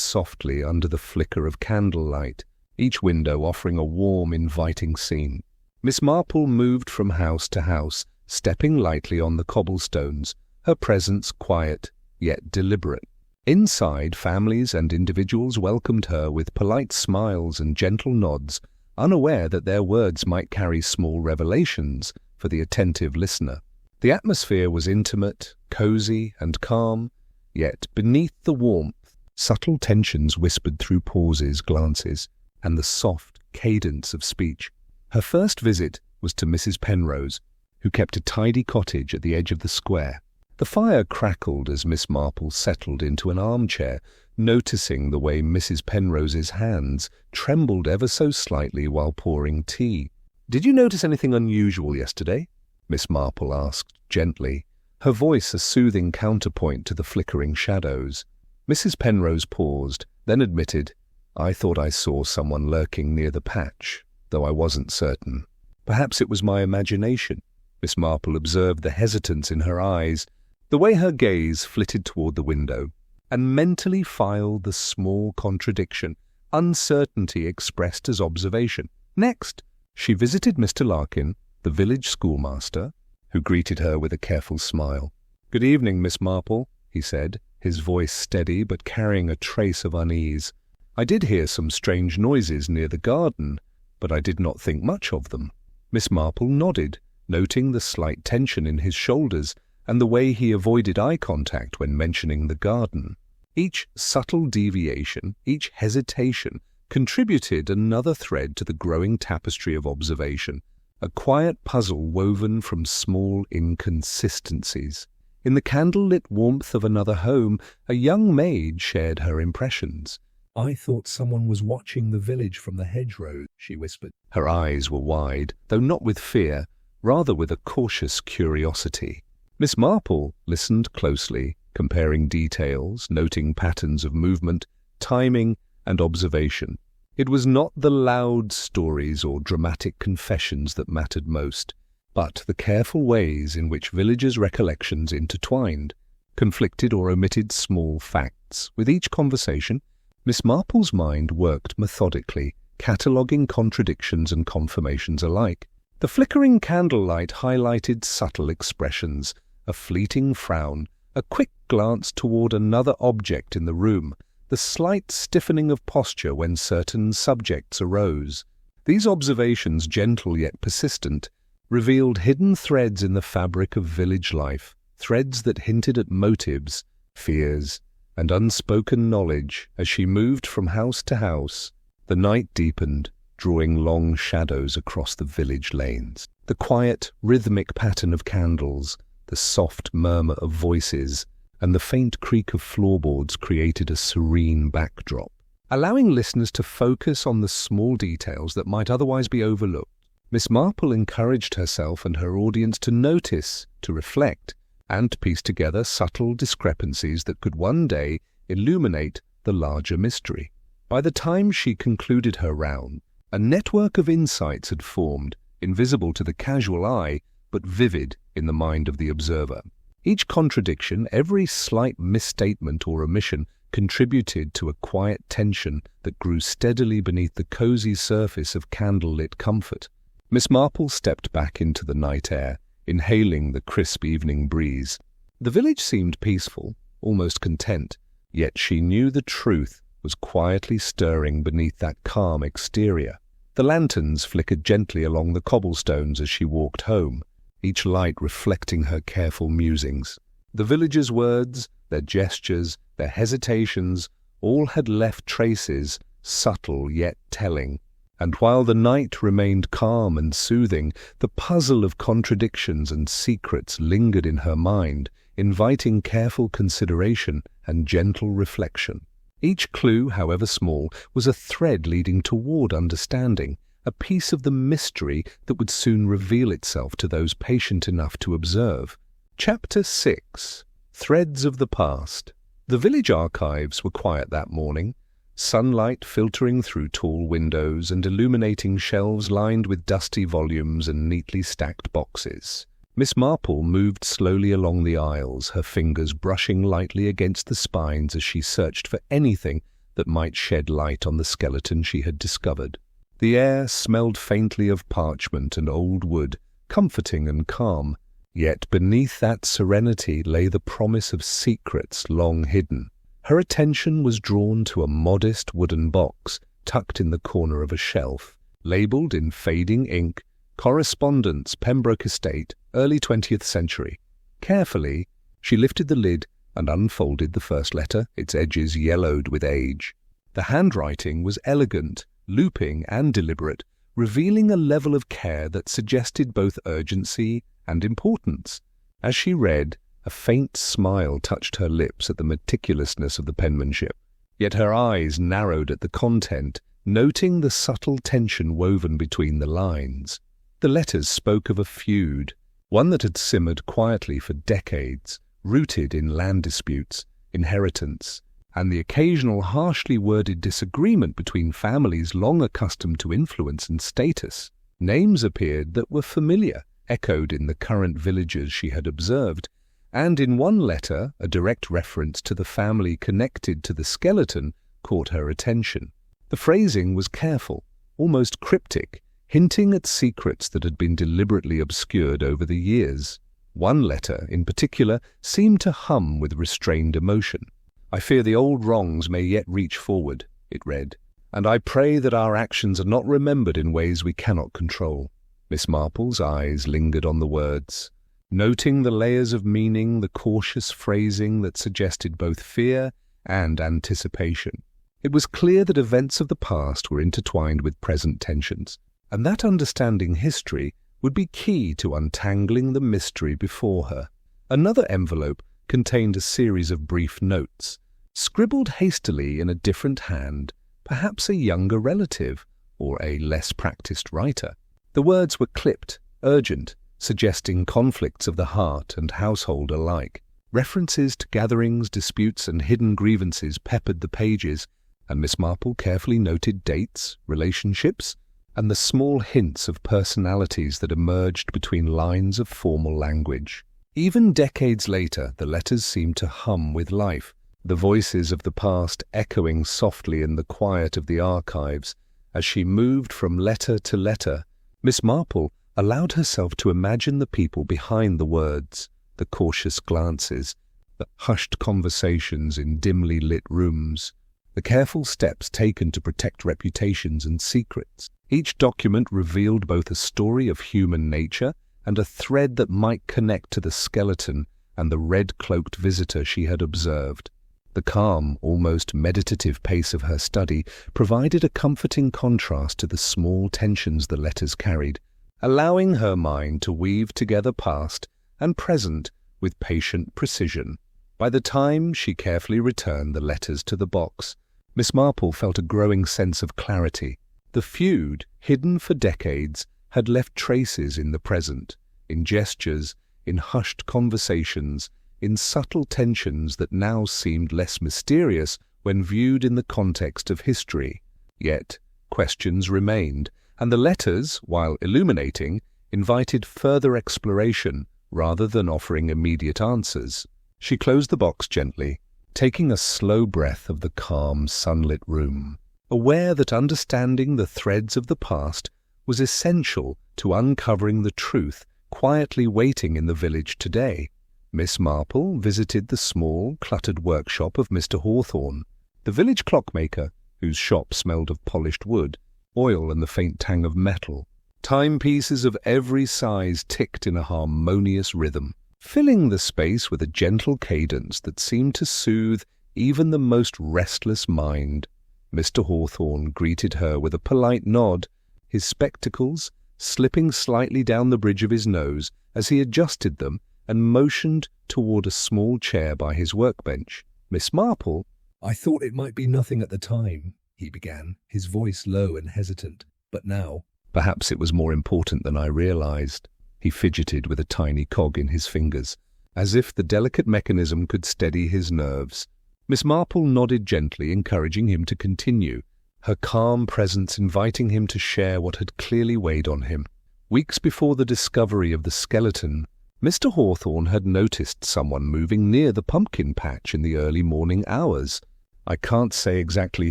softly under the flicker of candlelight, each window offering a warm, inviting scene. Miss Marple moved from house to house, stepping lightly on the cobblestones, her presence quiet yet deliberate. Inside, families and individuals welcomed her with polite smiles and gentle nods, unaware that their words might carry small revelations for the attentive listener. The atmosphere was intimate, cozy, and calm, yet beneath the warmth, subtle tensions whispered through pauses, glances, and the soft cadence of speech. Her first visit was to Mrs. Penrose, who kept a tidy cottage at the edge of the square. The fire crackled as Miss Marple settled into an armchair, noticing the way Mrs. Penrose's hands trembled ever so slightly while pouring tea. "Did you notice anything unusual yesterday?" Miss Marple asked gently, her voice a soothing counterpoint to the flickering shadows. Mrs. Penrose paused, then admitted, "I thought I saw someone lurking near the patch, though I wasn't certain. Perhaps it was my imagination." Miss Marple observed the hesitance in her eyes, the way her gaze flitted toward the window, and mentally filed the small contradiction, uncertainty expressed as observation. Next, she visited Mr. Larkin, the village schoolmaster, who greeted her with a careful smile. "Good evening, Miss Marple," he said, his voice steady but carrying a trace of unease. "I did hear some strange noises near the garden, but I did not think much of them." Miss Marple nodded, noting the slight tension in his shoulders and the way he avoided eye contact when mentioning the garden. Each subtle deviation, each hesitation, contributed another thread to the growing tapestry of observation, a quiet puzzle woven from small inconsistencies. In the candle-lit warmth of another home, a young maid shared her impressions. "I thought someone was watching the village from the hedgerow," she whispered. Her eyes were wide, though not with fear, rather with a cautious curiosity. Miss Marple listened closely, comparing details, noting patterns of movement, timing, and observation. It was not the loud stories or dramatic confessions that mattered most, but the careful ways in which villagers' recollections intertwined, conflicted or omitted small facts. With each conversation, Miss Marple's mind worked methodically, cataloguing contradictions and confirmations alike. The flickering candlelight highlighted subtle expressions, a fleeting frown, a quick glance toward another object in the room, the slight stiffening of posture when certain subjects arose. These observations, gentle yet persistent, revealed hidden threads in the fabric of village life, threads that hinted at motives, fears, and unspoken knowledge. As she moved from house to house, the night deepened, drawing long shadows across the village lanes. The quiet, rhythmic pattern of candles, the soft murmur of voices, and the faint creak of floorboards created a serene backdrop, allowing listeners to focus on the small details that might otherwise be overlooked. Miss Marple encouraged herself and her audience to notice, to reflect, and to piece together subtle discrepancies that could one day illuminate the larger mystery. By the time she concluded her round, a network of insights had formed, invisible to the casual eye, but vivid in the mind of the observer. Each contradiction, every slight misstatement or omission contributed to a quiet tension that grew steadily beneath the cozy surface of candle-lit comfort. Miss Marple stepped back into the night air, inhaling the crisp evening breeze. The village seemed peaceful, almost content, yet she knew the truth was quietly stirring beneath that calm exterior. The lanterns flickered gently along the cobblestones as she walked home, each light reflecting her careful musings. The villagers' words, their gestures, their hesitations, all had left traces, subtle yet telling. And while the night remained calm and soothing, the puzzle of contradictions and secrets lingered in her mind, inviting careful consideration and gentle reflection. Each clue, however small, was a thread leading toward understanding, a piece of the mystery that would soon reveal itself to those patient enough to observe. Chapter 6. Threads of the Past. The village archives were quiet that morning, sunlight filtering through tall windows and illuminating shelves lined with dusty volumes and neatly stacked boxes. Miss Marple moved slowly along the aisles, her fingers brushing lightly against the spines as she searched for anything that might shed light on the skeleton she had discovered. The air smelled faintly of parchment and old wood, comforting and calm, yet beneath that serenity lay the promise of secrets long hidden. Her attention was drawn to a modest wooden box tucked in the corner of a shelf, labelled in fading ink, "Correspondence, Pembroke Estate, early 20th century." Carefully, she lifted the lid and unfolded the first letter, its edges yellowed with age. The handwriting was elegant, looping and deliberate, revealing a level of care that suggested both urgency and importance. As she read, a faint smile touched her lips at the meticulousness of the penmanship, yet her eyes narrowed at the content, noting the subtle tension woven between the lines. The letters spoke of a feud, one that had simmered quietly for decades, rooted in land disputes, inheritance, and the occasional harshly worded disagreement between families long accustomed to influence and status. Names appeared that were familiar, echoed in the current villages she had observed, and in one letter a direct reference to the family connected to the skeleton caught her attention. The phrasing was careful, almost cryptic, hinting at secrets that had been deliberately obscured over the years. One letter, in particular, seemed to hum with restrained emotion. "I fear the old wrongs may yet reach forward," it read, "and I pray that our actions are not remembered in ways we cannot control." Miss Marple's eyes lingered on the words, noting the layers of meaning, the cautious phrasing that suggested both fear and anticipation. It was clear that events of the past were intertwined with present tensions, and that understanding history would be key to untangling the mystery before her. Another envelope contained a series of brief notes, scribbled hastily in a different hand, perhaps a younger relative or a less practiced writer. The words were clipped, urgent, suggesting conflicts of the heart and household alike. References to gatherings, disputes, and hidden grievances peppered the pages, and Miss Marple carefully noted dates, relationships, and the small hints of personalities that emerged between lines of formal language. Even decades later, the letters seemed to hum with life, the voices of the past echoing softly in the quiet of the archives. As she moved from letter to letter, Miss Marple allowed herself to imagine the people behind the words, the cautious glances, the hushed conversations in dimly lit rooms, the careful steps taken to protect reputations and secrets. Each document revealed both a story of human nature and a thread that might connect to the skeleton and the red-cloaked visitor she had observed. The calm, almost meditative pace of her study provided a comforting contrast to the small tensions the letters carried, allowing her mind to weave together past and present with patient precision. By the time she carefully returned the letters to the box, Miss Marple felt a growing sense of clarity. The feud, hidden for decades, had left traces in the present, in gestures, in hushed conversations, in subtle tensions that now seemed less mysterious when viewed in the context of history. Yet, questions remained, and the letters, while illuminating, invited further exploration rather than offering immediate answers. She closed the box gently, taking a slow breath of the calm, sunlit room, aware that understanding the threads of the past was essential to uncovering the truth quietly waiting in the village today. Miss Marple visited the small, cluttered workshop of Mr. Hawthorne, the village clockmaker, whose shop smelled of polished wood, oil and the faint tang of metal. Timepieces of every size ticked in a harmonious rhythm, filling the space with a gentle cadence that seemed to soothe even the most restless mind. Mr. Hawthorne greeted her with a polite nod, his spectacles slipping slightly down the bridge of his nose as he adjusted them and motioned toward a small chair by his workbench. Miss Marple, "I thought it might be nothing at the time," he began, his voice low and hesitant. "But now, perhaps it was more important than I realized." He fidgeted with a tiny cog in his fingers. as if the delicate mechanism could steady his nerves. Miss Marple nodded gently, encouraging him to continue, her calm presence inviting him to share what had clearly weighed on him. Weeks before the discovery of the skeleton, Mr. Hawthorne had noticed someone moving near the pumpkin patch in the early morning hours. "I can't say exactly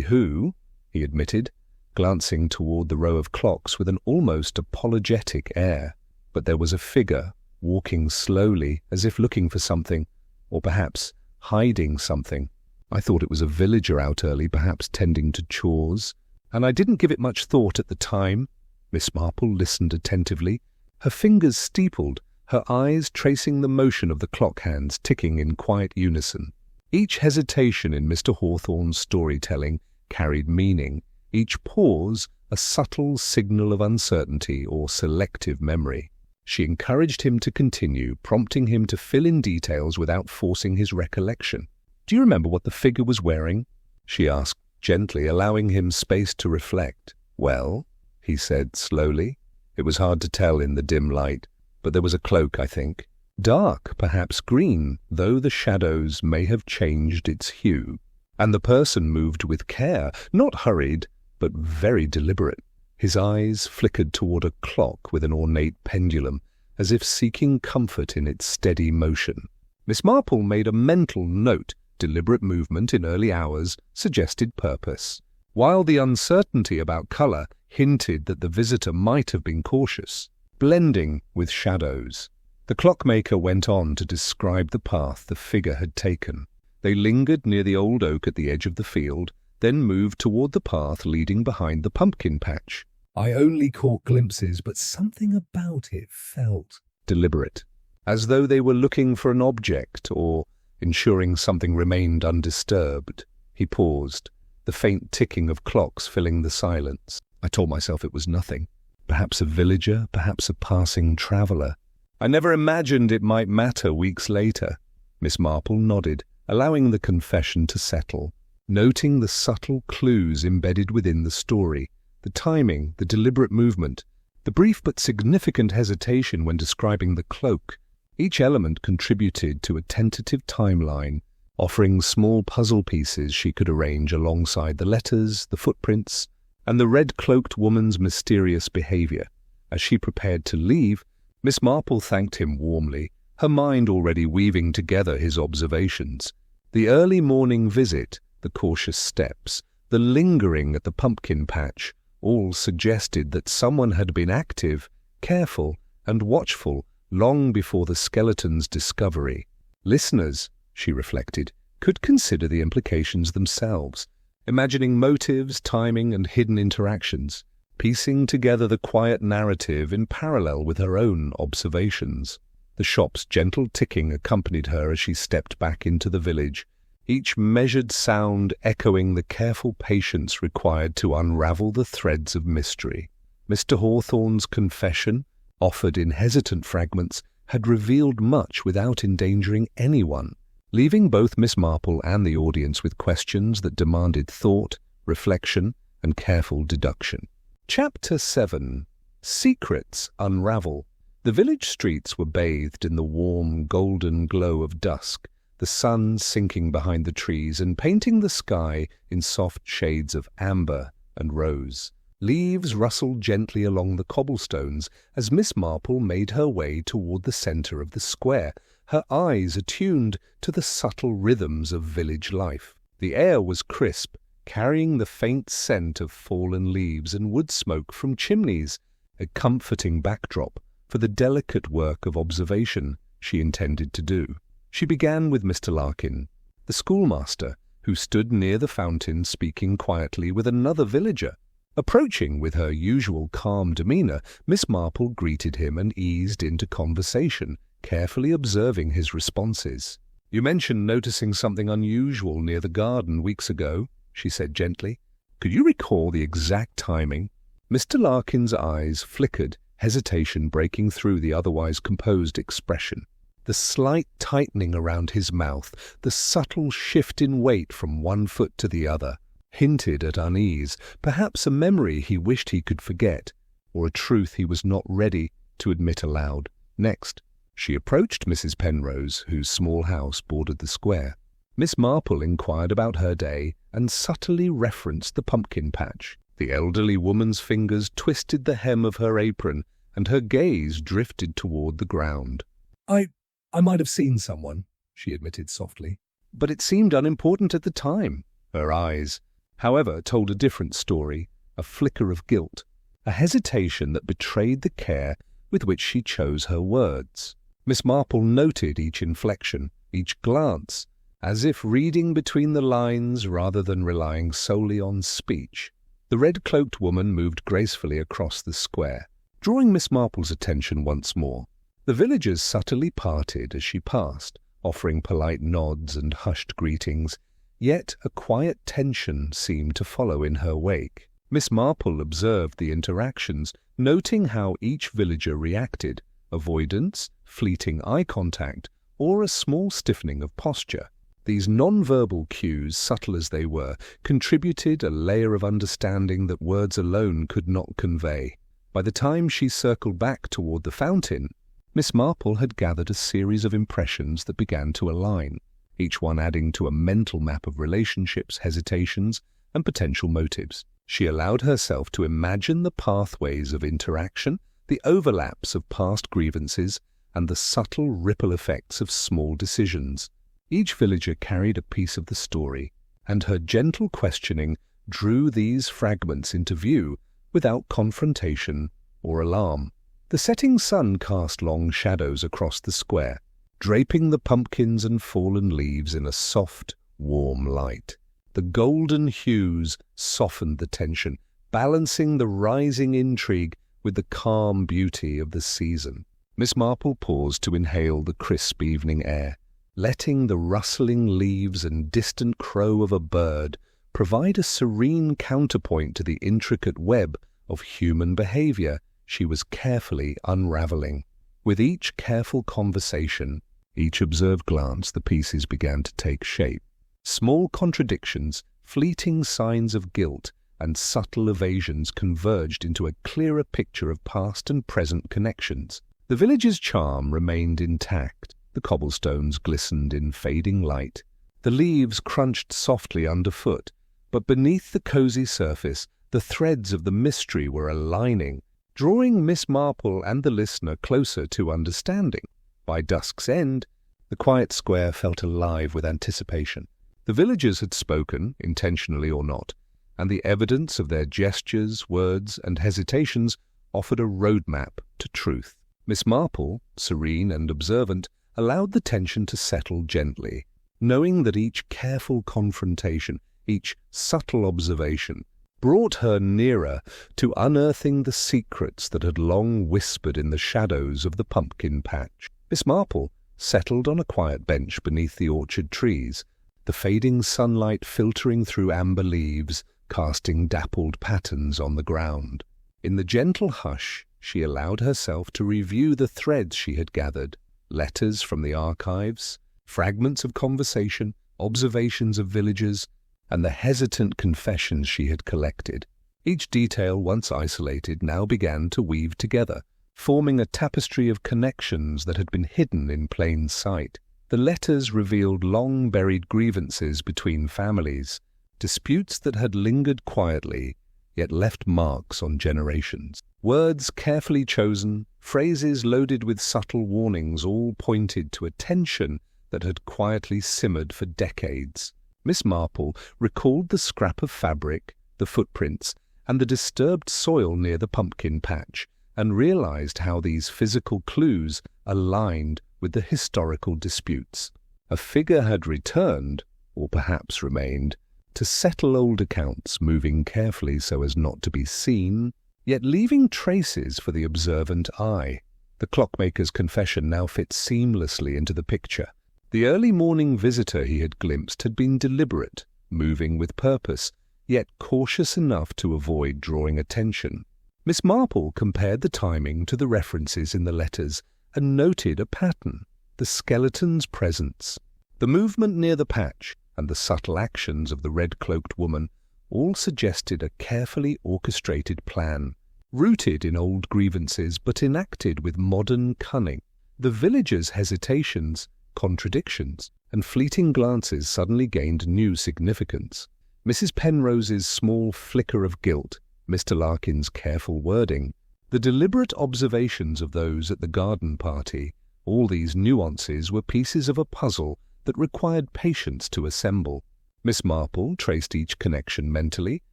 who," he admitted, glancing toward the row of clocks with an almost apologetic air. "But there was a figure, walking slowly, as if looking for something, or perhaps hiding something. I thought it was a villager out early, perhaps tending to chores, and I didn't give it much thought at the time." Miss Marple listened attentively, her fingers steepled, her eyes tracing the motion of the clock hands ticking in quiet unison. Each hesitation in Mr. Hawthorne's storytelling carried meaning, each pause a subtle signal of uncertainty or selective memory. She encouraged him to continue, prompting him to fill in details without forcing his recollection. "Do you remember what the figure was wearing?" she asked gently, allowing him space to reflect. "Well," he said slowly. "It was hard to tell in the dim light, but there was a cloak, I think. Dark, perhaps green, though the shadows may have changed its hue. And the person moved with care, not hurried, but very deliberate. His eyes flickered toward a clock with an ornate pendulum, as if seeking comfort in its steady motion." Miss Marple made a mental note. Deliberate movement in early hours suggested purpose, while the uncertainty about colour hinted that the visitor might have been cautious, blending with shadows. The clockmaker went on to describe the path the figure had taken. They lingered near the old oak at the edge of the field, then moved toward the path leading behind the pumpkin patch. "I only caught glimpses, but something about it felt deliberate, as though they were looking for an object or ensuring something remained undisturbed." He paused, the faint ticking of clocks filling the silence. "I told myself it was nothing. Perhaps a villager, perhaps a passing traveller. I never imagined it might matter weeks later." Miss Marple nodded, allowing the confession to settle, noting the subtle clues embedded within the story, the timing, the deliberate movement, the brief but significant hesitation when describing the cloak. Each element contributed to a tentative timeline, offering small puzzle pieces she could arrange alongside the letters, the footprints, and the red-cloaked woman's mysterious behavior. As she prepared to leave, Miss Marple thanked him warmly, her mind already weaving together his observations. The early morning visit, the cautious steps, the lingering at the pumpkin patch, all suggested that someone had been active, careful, and watchful long before the skeleton's discovery. Listeners, she reflected, could consider the implications themselves, imagining motives, timing, and hidden interactions, piecing together the quiet narrative in parallel with her own observations. The shop's gentle ticking accompanied her as she stepped back into the village, each measured sound echoing the careful patience required to unravel the threads of mystery. Mr. Hawthorne's confession, offered in hesitant fragments, had revealed much without endangering anyone, leaving both Miss Marple and the audience with questions that demanded thought, reflection, and careful deduction. Chapter 7. Secrets Unravel. The village streets were bathed in the warm, golden glow of dusk, the sun sinking behind the trees and painting the sky in soft shades of amber and rose. Leaves rustled gently along the cobblestones as Miss Marple made her way toward the centre of the square, her eyes attuned to the subtle rhythms of village life. The air was crisp, carrying the faint scent of fallen leaves and wood smoke from chimneys, a comforting backdrop for the delicate work of observation she intended to do. She began with Mr. Larkin, the schoolmaster, who stood near the fountain speaking quietly with another villager. Approaching with her usual calm demeanour, Miss Marple greeted him and eased into conversation, carefully observing his responses. "You mentioned noticing something unusual near the garden weeks ago," she said gently. "Could you recall the exact timing?" Mr. Larkin's eyes flickered, hesitation breaking through the otherwise composed expression. The slight tightening around his mouth, the subtle shift in weight from one foot to the other, hinted at unease, perhaps a memory he wished he could forget, or a truth he was not ready to admit aloud. Next, She approached Mrs. Penrose, whose small house bordered the square. Miss Marple inquired about her day and subtly referenced the pumpkin patch. The elderly woman's fingers twisted the hem of her apron, and her gaze drifted toward the ground. I might have seen someone," she admitted softly, "but it seemed unimportant at the time." Her eyes, however, told a different story, a flicker of guilt, a hesitation that betrayed the care with which she chose her words. Miss Marple noted each inflection, each glance, as if reading between the lines rather than relying solely on speech. The red-cloaked woman moved gracefully across the square, drawing Miss Marple's attention once more. The villagers subtly parted as she passed, offering polite nods and hushed greetings, yet a quiet tension seemed to follow in her wake. Miss Marple observed the interactions, noting how each villager reacted: avoidance, fleeting eye contact, or a small stiffening of posture. These non-verbal cues, subtle as they were, contributed a layer of understanding that words alone could not convey. By the time she circled back toward the fountain, Miss Marple had gathered a series of impressions that began to align, each one adding to a mental map of relationships, hesitations, and potential motives. She allowed herself to imagine the pathways of interaction, the overlaps of past grievances, and the subtle ripple effects of small decisions. Each villager carried a piece of the story, and her gentle questioning drew these fragments into view without confrontation or alarm. The setting sun cast long shadows across the square, draping the pumpkins and fallen leaves in a soft, warm light. The golden hues softened the tension, balancing the rising intrigue with the calm beauty of the season. Miss Marple paused to inhale the crisp evening air, letting the rustling leaves and distant crow of a bird provide a serene counterpoint to the intricate web of human behavior she was carefully unraveling. With each careful conversation, each observed glance, the pieces began to take shape. Small contradictions, fleeting signs of guilt, and subtle evasions converged into a clearer picture of past and present connections. The village's charm remained intact. The cobblestones glistened in fading light. The leaves crunched softly underfoot, but beneath the cozy surface, the threads of the mystery were aligning, drawing Miss Marple and the listener closer to understanding. By dusk's end, the quiet square felt alive with anticipation. The villagers had spoken, intentionally or not, and the evidence of their gestures, words, and hesitations offered a roadmap to truth. Miss Marple, serene and observant, allowed the tension to settle gently, knowing that each careful confrontation, each subtle observation, brought her nearer to unearthing the secrets that had long whispered in the shadows of the pumpkin patch. Miss Marple settled on a quiet bench beneath the orchard trees, the fading sunlight filtering through amber leaves, casting dappled patterns on the ground. In the gentle hush, she allowed herself to review the threads she had gathered: letters from the archives, fragments of conversation, observations of villagers, and the hesitant confessions she had collected. Each detail, once isolated, now began to weave together, forming a tapestry of connections that had been hidden in plain sight. The letters revealed long-buried grievances between families, disputes that had lingered quietly, yet left marks on generations. Words carefully chosen, phrases loaded with subtle warnings, all pointed to a tension that had quietly simmered for decades. Miss Marple recalled the scrap of fabric, the footprints, and the disturbed soil near the pumpkin patch, and realized how these physical clues aligned with the historical disputes. A figure had returned, or perhaps remained, to settle old accounts, moving carefully so as not to be seen, yet leaving traces for the observant eye. The clockmaker's confession now fit seamlessly into the picture. The early morning visitor he had glimpsed had been deliberate, moving with purpose, yet cautious enough to avoid drawing attention. Miss Marple compared the timing to the references in the letters and noted a pattern: the skeleton's presence, the movement near the patch, and the subtle actions of the red-cloaked woman all suggested a carefully orchestrated plan, rooted in old grievances but enacted with modern cunning. The villagers' hesitations, contradictions, and fleeting glances suddenly gained new significance. Mrs. Penrose's small flicker of guilt, Mr. Larkin's careful wording, the deliberate observations of those at the garden party, all these nuances were pieces of a puzzle that required patience to assemble. Miss Marple traced each connection mentally,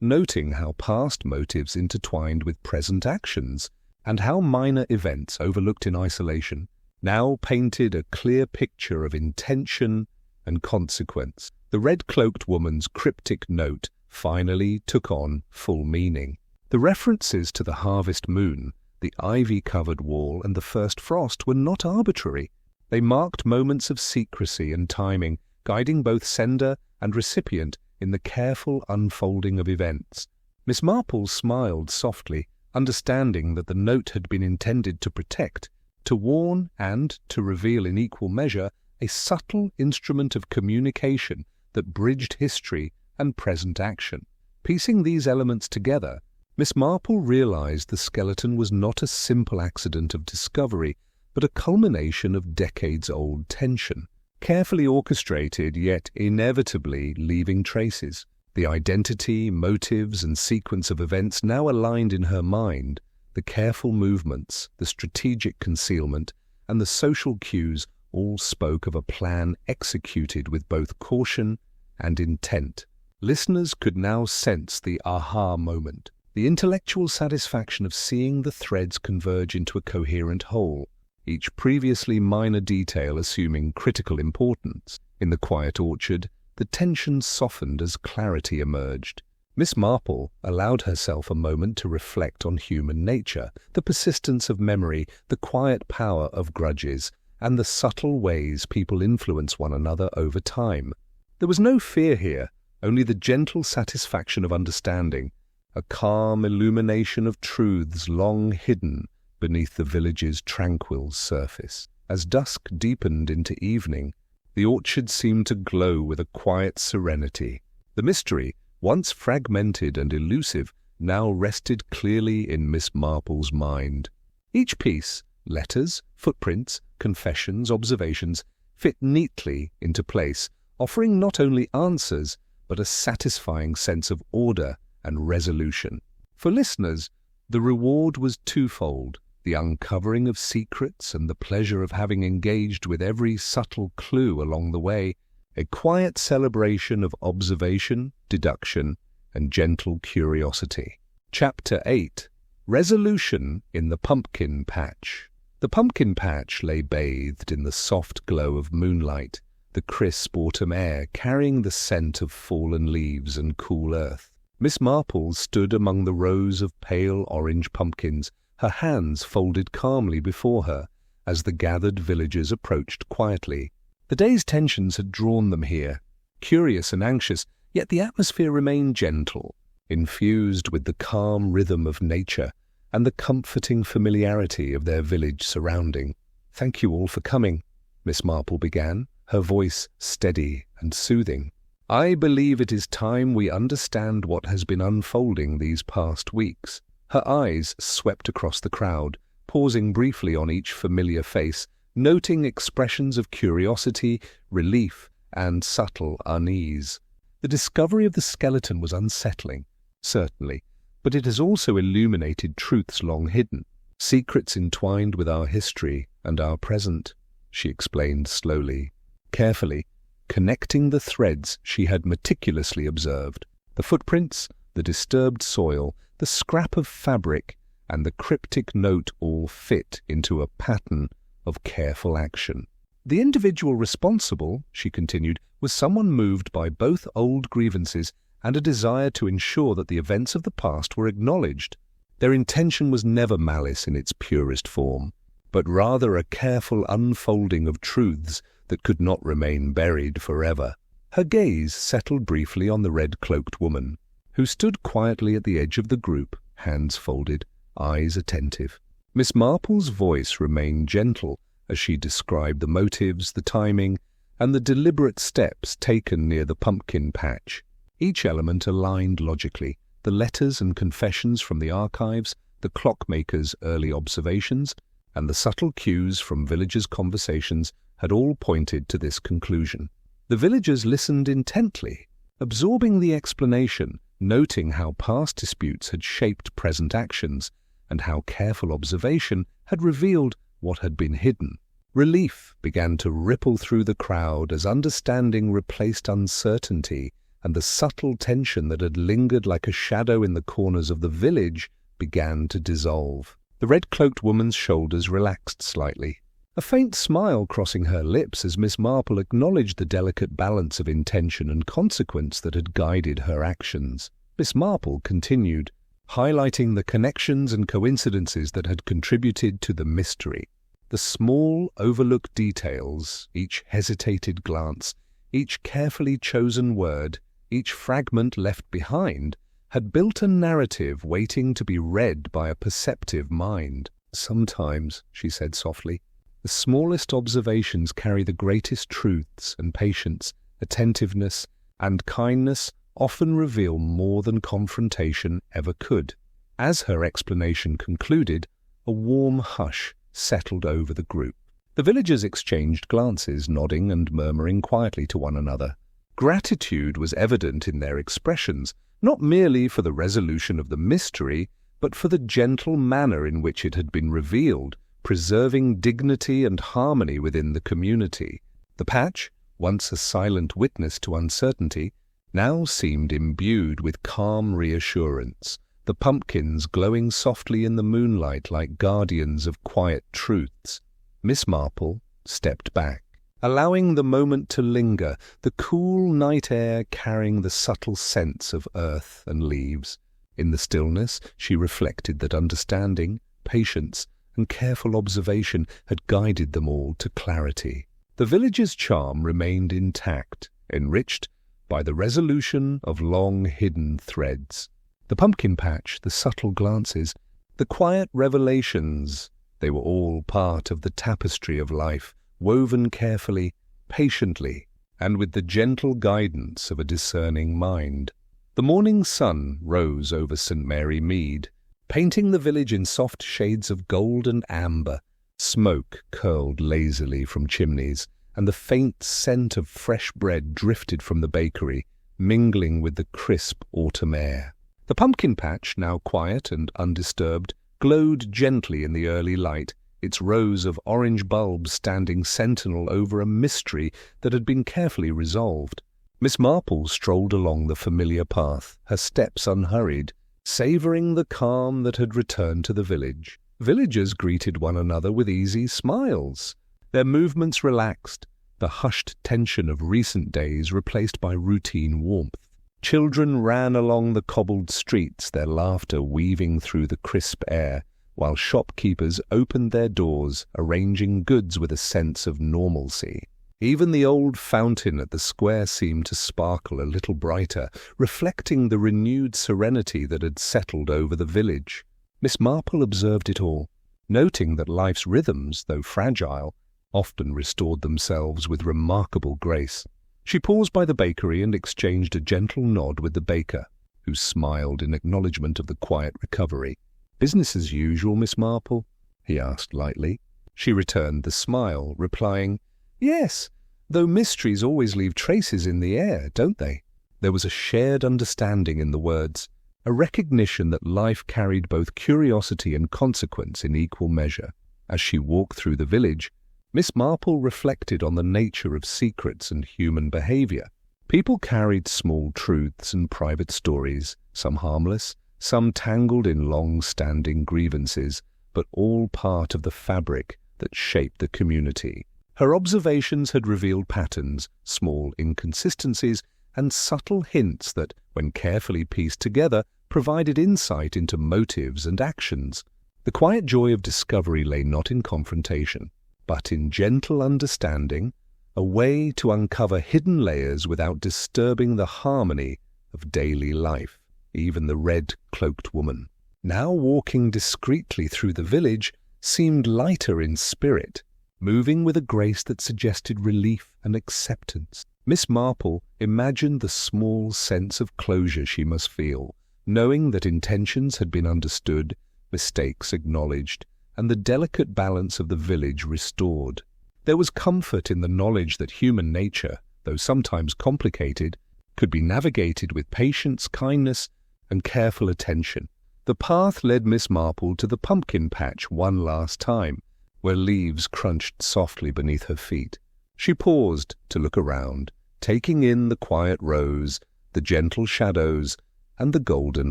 noting how past motives intertwined with present actions, and how minor events overlooked in isolation now painted a clear picture of intention and consequence. The red-cloaked woman's cryptic note finally took on full meaning. The references to the harvest moon, the ivy-covered wall, and the first frost were not arbitrary. They marked moments of secrecy and timing, guiding both sender and recipient in the careful unfolding of events. Miss Marple smiled softly, understanding that the note had been intended to protect, to warn, and to reveal in equal measure a subtle instrument of communication that bridged history and present action. Piecing these elements together, Miss Marple realized the skeleton was not a simple accident of discovery, but a culmination of decades-old tension, carefully orchestrated yet inevitably leaving traces. The identity, motives, and sequence of events now aligned in her mind, the careful movements, the strategic concealment, and the social cues all spoke of a plan executed with both caution and intent. Listeners could now sense the aha moment, the intellectual satisfaction of seeing the threads converge into a coherent whole, each previously minor detail assuming critical importance. In the quiet orchard, the tension softened as clarity emerged. Miss Marple allowed herself a moment to reflect on human nature, the persistence of memory, the quiet power of grudges, and the subtle ways people influence one another over time. There was no fear here, only the gentle satisfaction of understanding, a calm illumination of truths long hidden beneath the village's tranquil surface. As dusk deepened into evening, the orchard seemed to glow with a quiet serenity. The mystery, once fragmented and elusive, now rested clearly in Miss Marple's mind. Each piece, letters, footprints, confessions, observations, fit neatly into place, offering not only answers, but a satisfying sense of order and resolution. For listeners, the reward was twofold: the uncovering of secrets and the pleasure of having engaged with every subtle clue along the way, a quiet celebration of observation, deduction, and gentle curiosity. Chapter 8. Resolution in the Pumpkin Patch. The pumpkin patch lay bathed in the soft glow of moonlight, the crisp autumn air carrying the scent of fallen leaves and cool earth. Miss Marple stood among the rows of pale orange pumpkins, her hands folded calmly before her, as the gathered villagers approached quietly. The day's tensions had drawn them here, curious and anxious, yet the atmosphere remained gentle, infused with the calm rhythm of nature and the comforting familiarity of their village surrounding. "Thank you all for coming," Miss Marple began, her voice steady and soothing. "I believe it is time we understand what has been unfolding these past weeks." Her eyes swept across the crowd, pausing briefly on each familiar face, noting expressions of curiosity, relief, and subtle unease. The discovery of the skeleton was unsettling, certainly, but it has also illuminated truths long hidden, secrets entwined with our history and our present, she explained slowly, carefully, connecting the threads she had meticulously observed. The footprints, the disturbed soil, the scrap of fabric, and the cryptic note all fit into a pattern of careful action. The individual responsible, she continued, was someone moved by both old grievances and a desire to ensure that the events of the past were acknowledged. Their intention was never malice in its purest form, but rather a careful unfolding of truths that could not remain buried forever. Her gaze settled briefly on the red-cloaked woman, who stood quietly at the edge of the group, hands folded, eyes attentive. Miss Marple's voice remained gentle as she described the motives, the timing, and the deliberate steps taken near the pumpkin patch. Each element aligned logically: the letters and confessions from the archives, the clockmaker's early observations, and the subtle cues from villagers' conversations had all pointed to this conclusion. The villagers listened intently, absorbing the explanation, noting how past disputes had shaped present actions and how careful observation had revealed what had been hidden. Relief began to ripple through the crowd as understanding replaced uncertainty, and the subtle tension that had lingered like a shadow in the corners of the village began to dissolve. The red-cloaked woman's shoulders relaxed slightly, a faint smile crossing her lips as Miss Marple acknowledged the delicate balance of intention and consequence that had guided her actions. Miss Marple continued, highlighting the connections and coincidences that had contributed to the mystery. The small, overlooked details, each hesitated glance, each carefully chosen word, each fragment left behind, had built a narrative waiting to be read by a perceptive mind. "Sometimes," she said softly, "the smallest observations carry the greatest truths, and patience, attentiveness, and kindness often reveal more than confrontation ever could." As her explanation concluded, a warm hush settled over the group. The villagers exchanged glances, nodding and murmuring quietly to one another. Gratitude was evident in their expressions, not merely for the resolution of the mystery, but for the gentle manner in which it had been revealed, preserving dignity and harmony within the community. The patch, once a silent witness to uncertainty, now seemed imbued with calm reassurance, the pumpkins glowing softly in the moonlight like guardians of quiet truths. Miss Marple stepped back, allowing the moment to linger, the cool night air carrying the subtle scents of earth and leaves. In the stillness, she reflected that understanding, patience, and careful observation had guided them all to clarity. The village's charm remained intact, enriched by the resolution of long-hidden threads. The pumpkin patch, the subtle glances, the quiet revelations, they were all part of the tapestry of life, woven carefully, patiently, and with the gentle guidance of a discerning mind. The morning sun rose over St. Mary Mead, painting the village in soft shades of gold and amber. Smoke curled lazily from chimneys, and the faint scent of fresh bread drifted from the bakery, mingling with the crisp autumn air. The pumpkin patch, now quiet and undisturbed, glowed gently in the early light, its rows of orange bulbs standing sentinel over a mystery that had been carefully resolved. Miss Marple strolled along the familiar path, her steps unhurried, savouring the calm that had returned to the village. Villagers greeted one another with easy smiles, their movements relaxed, the hushed tension of recent days replaced by routine warmth. Children ran along the cobbled streets, their laughter weaving through the crisp air, while shopkeepers opened their doors, arranging goods with a sense of normalcy. Even the old fountain at the square seemed to sparkle a little brighter, reflecting the renewed serenity that had settled over the village. Miss Marple observed it all, noting that life's rhythms, though fragile, often restored themselves with remarkable grace. She paused by the bakery and exchanged a gentle nod with the baker, who smiled in acknowledgement of the quiet recovery. "Business as usual, Miss Marple?" he asked lightly. She returned the smile, replying, "Yes, though mysteries always leave traces in the air, don't they?" There was a shared understanding in the words, a recognition that life carried both curiosity and consequence in equal measure. As she walked through the village, Miss Marple reflected on the nature of secrets and human behaviour. People carried small truths and private stories, some harmless, some tangled in long-standing grievances, but all part of the fabric that shaped the community. Her observations had revealed patterns, small inconsistencies, and subtle hints that, when carefully pieced together, provided insight into motives and actions. The quiet joy of discovery lay not in confrontation, but in gentle understanding, a way to uncover hidden layers without disturbing the harmony of daily life. Even the red-cloaked woman, now walking discreetly through the village, seemed lighter in spirit, moving with a grace that suggested relief and acceptance. Miss Marple imagined the small sense of closure she must feel, knowing that intentions had been understood, mistakes acknowledged, and the delicate balance of the village restored. There was comfort in the knowledge that human nature, though sometimes complicated, could be navigated with patience, kindness, and careful attention. The path led Miss Marple to the pumpkin patch one last time, where leaves crunched softly beneath her feet. She paused to look around, taking in the quiet rows, the gentle shadows, and the golden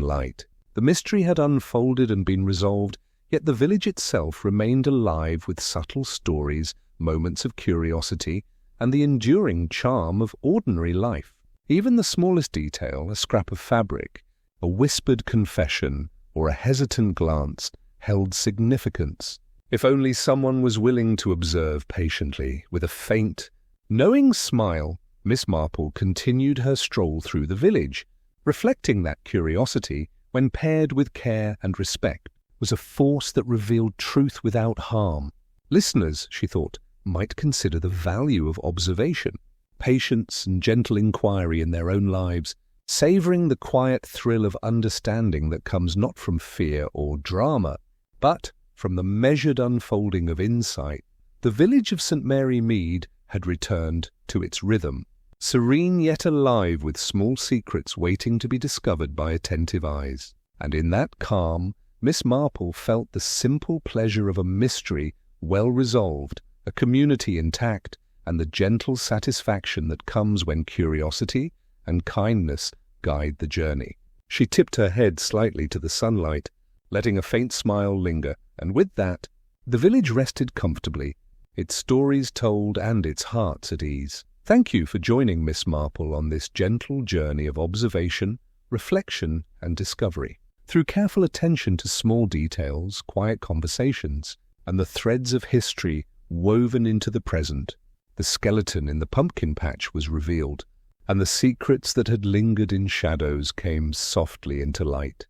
light. The mystery had unfolded and been resolved, yet the village itself remained alive with subtle stories, moments of curiosity, and the enduring charm of ordinary life. Even the smallest detail, a scrap of fabric, a whispered confession, or a hesitant glance, held significance. If only someone was willing to observe patiently, with a faint, knowing smile, Miss Marple continued her stroll through the village. Reflecting that curiosity, when paired with care and respect, was a force that revealed truth without harm. Listeners, she thought, might consider the value of observation, patience and gentle inquiry in their own lives, savouring the quiet thrill of understanding that comes not from fear or drama, but from the measured unfolding of insight. The village of St. Mary Mead had returned to its rhythm, serene yet alive with small secrets waiting to be discovered by attentive eyes. And in that calm, Miss Marple felt the simple pleasure of a mystery well resolved, a community intact, and the gentle satisfaction that comes when curiosity and kindness guide the journey. She tipped her head slightly to the sunlight, letting a faint smile linger, and with that, the village rested comfortably, its stories told and its hearts at ease. Thank you for joining Miss Marple on this gentle journey of observation, reflection, and discovery. Through careful attention to small details, quiet conversations, and the threads of history woven into the present, the skeleton in the pumpkin patch was revealed, and the secrets that had lingered in shadows came softly into light.